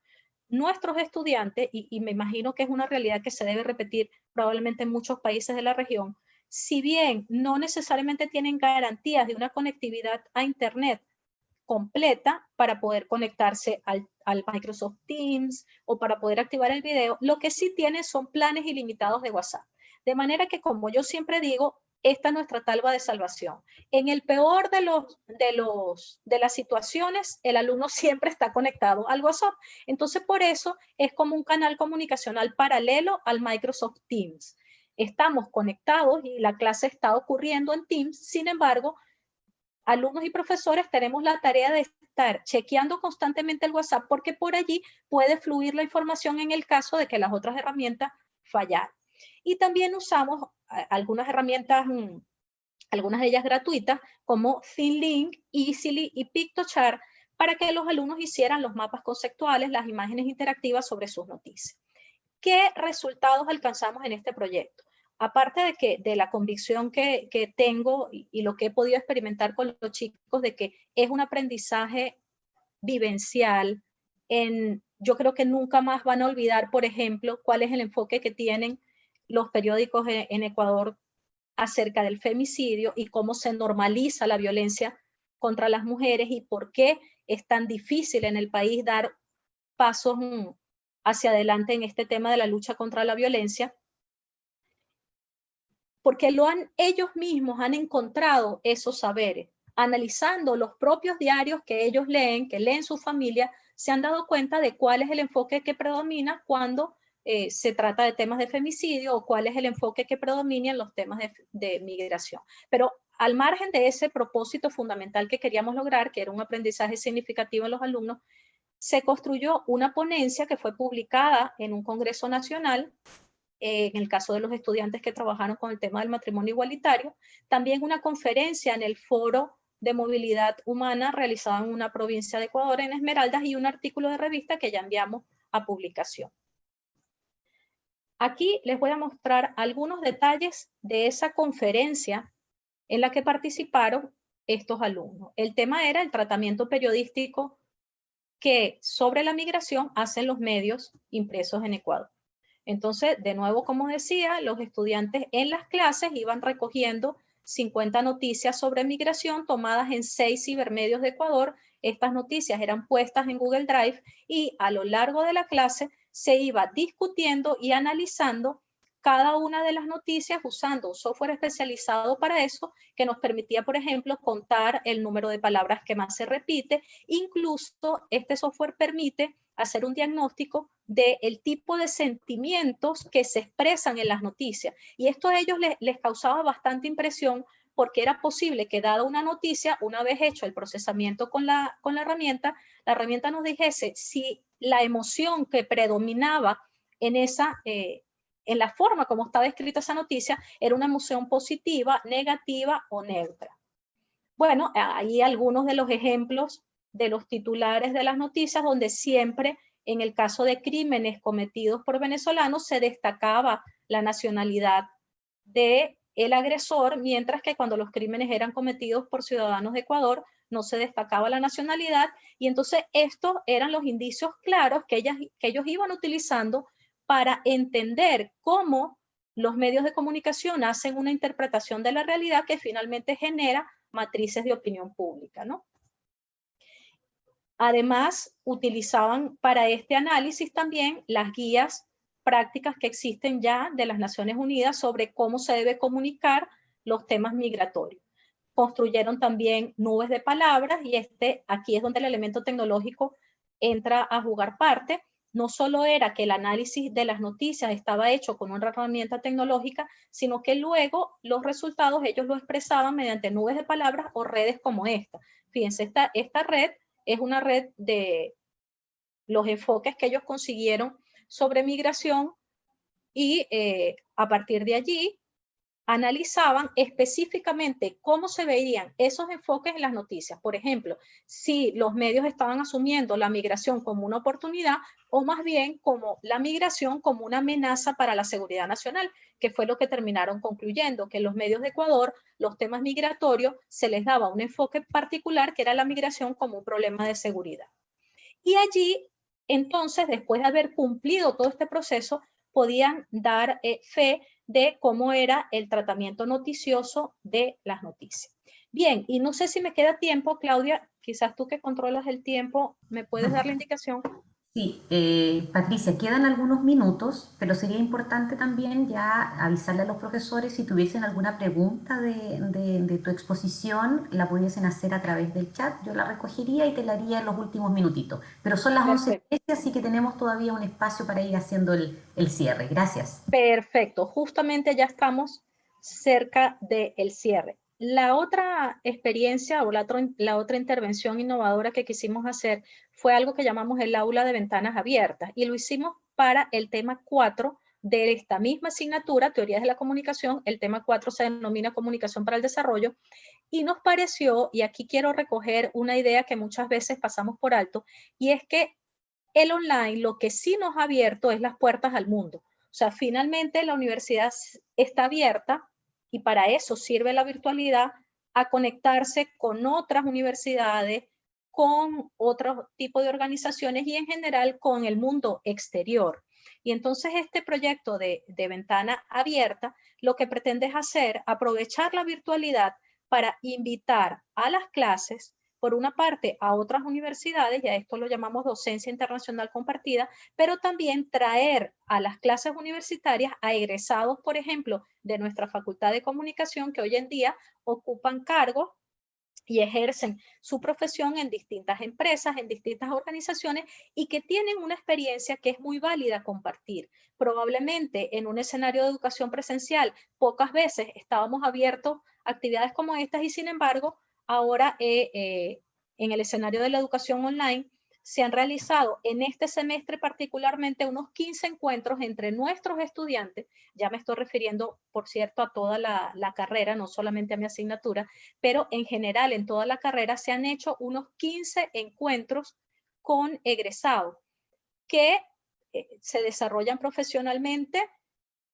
Nuestros estudiantes, y me imagino que es una realidad que se debe repetir probablemente en muchos países de la región, si bien no necesariamente tienen garantías de una conectividad a Internet completa para poder conectarse al Microsoft Teams o para poder activar el video, lo que sí tiene son planes ilimitados de WhatsApp. De manera que, como yo siempre digo, esta es nuestra tabla de salvación. En el peor de las situaciones, el alumno siempre está conectado al WhatsApp. Entonces, por eso es como un canal comunicacional paralelo al Microsoft Teams. Estamos conectados y la clase está ocurriendo en Teams, sin embargo, alumnos y profesores tenemos la tarea de estar chequeando constantemente el WhatsApp porque por allí puede fluir la información en el caso de que las otras herramientas fallaran. Y también usamos algunas herramientas, algunas de ellas gratuitas, como ThinLink, Easily y Pictochart, para que los alumnos hicieran los mapas conceptuales, las imágenes interactivas sobre sus noticias. ¿Qué resultados alcanzamos en este proyecto? Aparte de la convicción que tengo y lo que he podido experimentar con los chicos de que es un aprendizaje vivencial, yo creo que nunca más van a olvidar, por ejemplo, cuál es el enfoque que tienen los periódicos en Ecuador acerca del femicidio y cómo se normaliza la violencia contra las mujeres y por qué es tan difícil en el país dar pasos hacia adelante en este tema de la lucha contra la violencia, porque ellos mismos han encontrado esos saberes. Analizando los propios diarios que ellos leen, que leen su familia, se han dado cuenta de cuál es el enfoque que predomina cuando se trata de temas de femicidio o cuál es el enfoque que predomina en los temas de migración. Pero al margen de ese propósito fundamental que queríamos lograr, que era un aprendizaje significativo en los alumnos, se construyó una ponencia que fue publicada en un congreso nacional, en el caso de los estudiantes que trabajaron con el tema del matrimonio igualitario, también una conferencia en el Foro de Movilidad Humana realizada en una provincia de Ecuador, en Esmeraldas, y un artículo de revista que ya enviamos a publicación. Aquí les voy a mostrar algunos detalles de esa conferencia en la que participaron estos alumnos. El tema era el tratamiento periodístico que sobre la migración hacen los medios impresos en Ecuador. Entonces, de nuevo, como decía, los estudiantes en las clases iban recogiendo 50 noticias sobre migración tomadas en 6 cibermedios de Ecuador. Estas noticias eran puestas en Google Drive y a lo largo de la clase se iba discutiendo y analizando cada una de las noticias usando un software especializado para eso que nos permitía, por ejemplo, contar el número de palabras que más se repite. Incluso este software permite hacer un diagnóstico del tipo de sentimientos que se expresan en las noticias. Y esto a ellos les causaba bastante impresión porque era posible que dada una noticia, una vez hecho el procesamiento con la herramienta nos dijese si la emoción que predominaba en en la forma como estaba escrita esa noticia era una emoción positiva, negativa o neutra. Bueno, ahí algunos de los ejemplos de los titulares de las noticias donde siempre en el caso de crímenes cometidos por venezolanos se destacaba la nacionalidad del agresor, mientras que cuando los crímenes eran cometidos por ciudadanos de Ecuador no se destacaba la nacionalidad, y entonces estos eran los indicios claros que ellos iban utilizando para entender cómo los medios de comunicación hacen una interpretación de la realidad que finalmente genera matrices de opinión pública, ¿no? Además, utilizaban para este análisis también las guías prácticas que existen ya de las Naciones Unidas sobre cómo se debe comunicar los temas migratorios. Construyeron también nubes de palabras y aquí es donde el elemento tecnológico entra a jugar parte. No solo era que el análisis de las noticias estaba hecho con una herramienta tecnológica, sino que luego los resultados ellos lo expresaban mediante nubes de palabras o redes como esta. Fíjense, esta red es una red de los enfoques que ellos consiguieron sobre migración y a partir de allí analizaban específicamente cómo se veían esos enfoques en las noticias. Por ejemplo, si los medios estaban asumiendo la migración como una oportunidad o más bien como la migración como una amenaza para la seguridad nacional, que fue lo que terminaron concluyendo, que los medios de Ecuador, los temas migratorios, se les daba un enfoque particular que era la migración como un problema de seguridad. Y allí, entonces, después de haber cumplido todo este proceso, podían dar fe de cómo era el tratamiento noticioso de las noticias. Bien, y no sé si me queda tiempo, Claudia, quizás tú que controlas el tiempo, ¿me puedes dar la indicación? Sí, Patricia, quedan algunos minutos, pero sería importante también ya avisarle a los profesores si tuviesen alguna pregunta de tu exposición, la pudiesen hacer a través del chat, yo la recogería y te la haría en los últimos minutitos. Pero son las Perfecto. 11:13, así que tenemos todavía un espacio para ir haciendo el cierre. Gracias. Perfecto, justamente ya estamos cerca del cierre. La otra experiencia o la otra intervención innovadora que quisimos hacer fue algo que llamamos el aula de ventanas abiertas y lo hicimos para el tema 4 de esta misma asignatura, Teorías de la Comunicación. El tema 4 se denomina Comunicación para el Desarrollo y nos pareció, y aquí quiero recoger una idea que muchas veces pasamos por alto, y es que el online lo que sí nos ha abierto es las puertas al mundo. O sea, finalmente la universidad está abierta y para eso sirve la virtualidad, a conectarse con otras universidades, con otro tipo de organizaciones y en general con el mundo exterior. Y entonces este proyecto de ventana abierta lo que pretende es aprovechar la virtualidad para invitar a las clases por una parte a otras universidades, y a esto lo llamamos docencia internacional compartida, pero también traer a las clases universitarias a egresados, por ejemplo, de nuestra Facultad de Comunicación, que hoy en día ocupan cargos y ejercen su profesión en distintas empresas, en distintas organizaciones y que tienen una experiencia que es muy válida compartir. Probablemente en un escenario de educación presencial pocas veces estábamos abiertos a actividades como estas y sin embargo ahora en el escenario de la educación online se han realizado en este semestre particularmente unos 15 encuentros entre nuestros estudiantes, ya me estoy refiriendo, por cierto, a toda la carrera, no solamente a mi asignatura, pero en general en toda la carrera se han hecho unos 15 encuentros con egresados que se desarrollan profesionalmente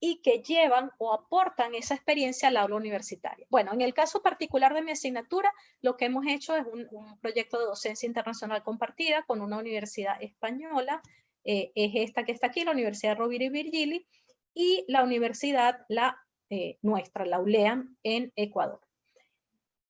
y que llevan o aportan esa experiencia al aula universitaria. Bueno, en el caso particular de mi asignatura, lo que hemos hecho es un proyecto de docencia internacional compartida con una universidad española, es esta que está aquí, la Universidad Rovira y Virgili, y la universidad, nuestra, la ULEAM, en Ecuador.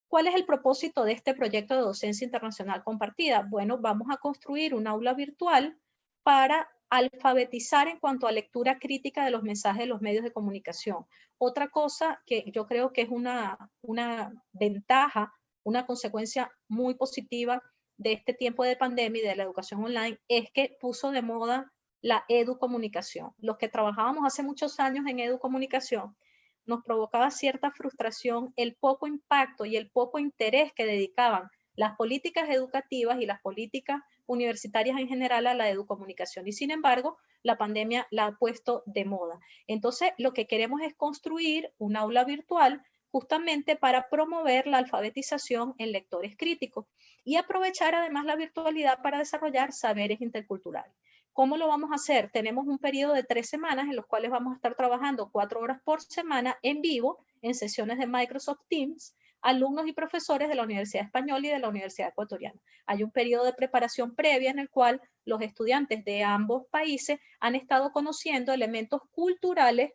¿Cuál es el propósito de este proyecto de docencia internacional compartida? Bueno, vamos a construir un aula virtual para alfabetizar en cuanto a lectura crítica de los mensajes de los medios de comunicación. Otra cosa que yo creo que es una ventaja, una consecuencia muy positiva de este tiempo de pandemia y de la educación online es que puso de moda la educomunicación. Los que trabajábamos hace muchos años en educomunicación nos provocaba cierta frustración el poco impacto y el poco interés que dedicaban las políticas educativas y las políticas universitarias en general a la educomunicación. Y sin embargo, la pandemia la ha puesto de moda. Entonces, lo que queremos es construir un aula virtual justamente para promover la alfabetización en lectores críticos y aprovechar además la virtualidad para desarrollar saberes interculturales. ¿Cómo lo vamos a hacer? Tenemos un periodo de 3 semanas en los cuales vamos a estar trabajando 4 horas por semana en vivo en sesiones de Microsoft Teams, alumnos y profesores de la Universidad Española y de la Universidad Ecuatoriana. Hay un periodo de preparación previa en el cual los estudiantes de ambos países han estado conociendo elementos culturales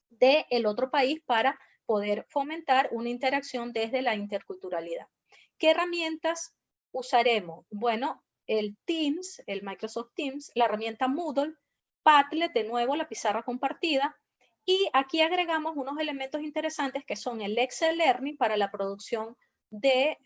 del otro país para poder fomentar una interacción desde la interculturalidad. ¿Qué herramientas usaremos? Bueno, el Teams, el Microsoft Teams, la herramienta Moodle, Padlet, de nuevo la pizarra compartida, y aquí agregamos unos elementos interesantes que son el Excel Learning para la producción de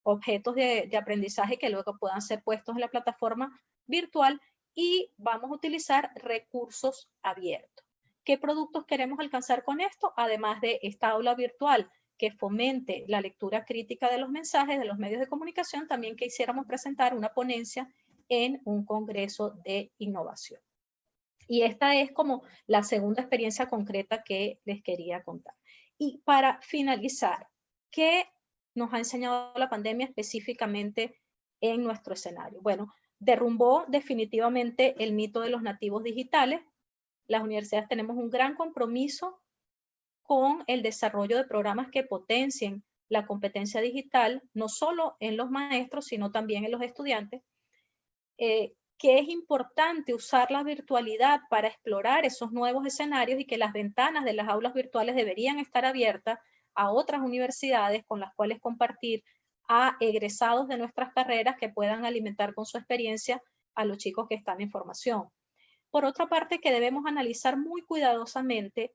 objetos de aprendizaje que luego puedan ser puestos en la plataforma virtual y vamos a utilizar recursos abiertos. ¿Qué productos queremos alcanzar con esto? Además de esta aula virtual que fomente la lectura crítica de los mensajes de los medios de comunicación, también quisiéramos presentar una ponencia en un congreso de innovación. Y esta es como la segunda experiencia concreta que les quería contar. Y para finalizar, ¿qué nos ha enseñado la pandemia específicamente en nuestro escenario? Bueno, derrumbó definitivamente el mito de los nativos digitales. Las universidades tenemos un gran compromiso con el desarrollo de programas que potencien la competencia digital, no solo en los maestros, sino también en los estudiantes. Que es importante usar la virtualidad para explorar esos nuevos escenarios y que las ventanas de las aulas virtuales deberían estar abiertas a otras universidades con las cuales compartir, a egresados de nuestras carreras que puedan alimentar con su experiencia a los chicos que están en formación. Por otra parte, que debemos analizar muy cuidadosamente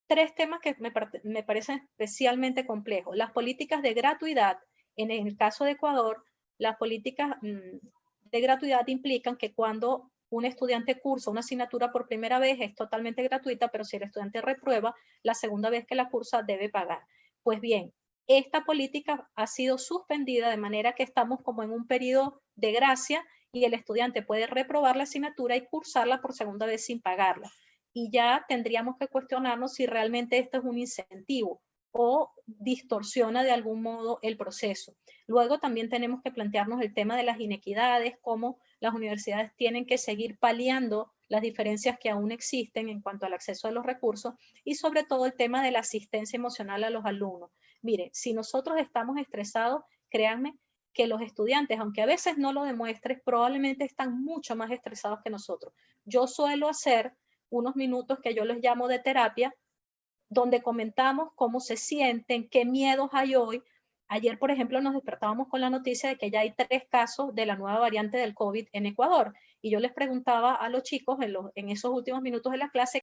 tres temas que me parecen especialmente complejos. Las políticas de gratuidad, en el caso de Ecuador, las políticas de gratuidad implican que cuando un estudiante cursa una asignatura por primera vez es totalmente gratuita, pero si el estudiante reprueba, la segunda vez que la cursa debe pagar. Pues bien, esta política ha sido suspendida de manera que estamos como en un periodo de gracia y el estudiante puede reprobar la asignatura y cursarla por segunda vez sin pagarla. Y ya tendríamos que cuestionarnos si realmente esto es un incentivo o distorsiona de algún modo el proceso. Luego también tenemos que plantearnos el tema de las inequidades, cómo las universidades tienen que seguir paliando las diferencias que aún existen en cuanto al acceso a los recursos y sobre todo el tema de la asistencia emocional a los alumnos. Mire, si nosotros estamos estresados, créanme que los estudiantes, aunque a veces no lo demuestres, probablemente están mucho más estresados que nosotros. Yo suelo hacer unos minutos que yo les llamo de terapia, donde comentamos cómo se sienten, qué miedos hay hoy. Ayer, por ejemplo, nos despertábamos con la noticia de que ya hay 3 casos de la nueva variante del COVID en Ecuador. Y yo les preguntaba a los chicos en esos últimos minutos de la clase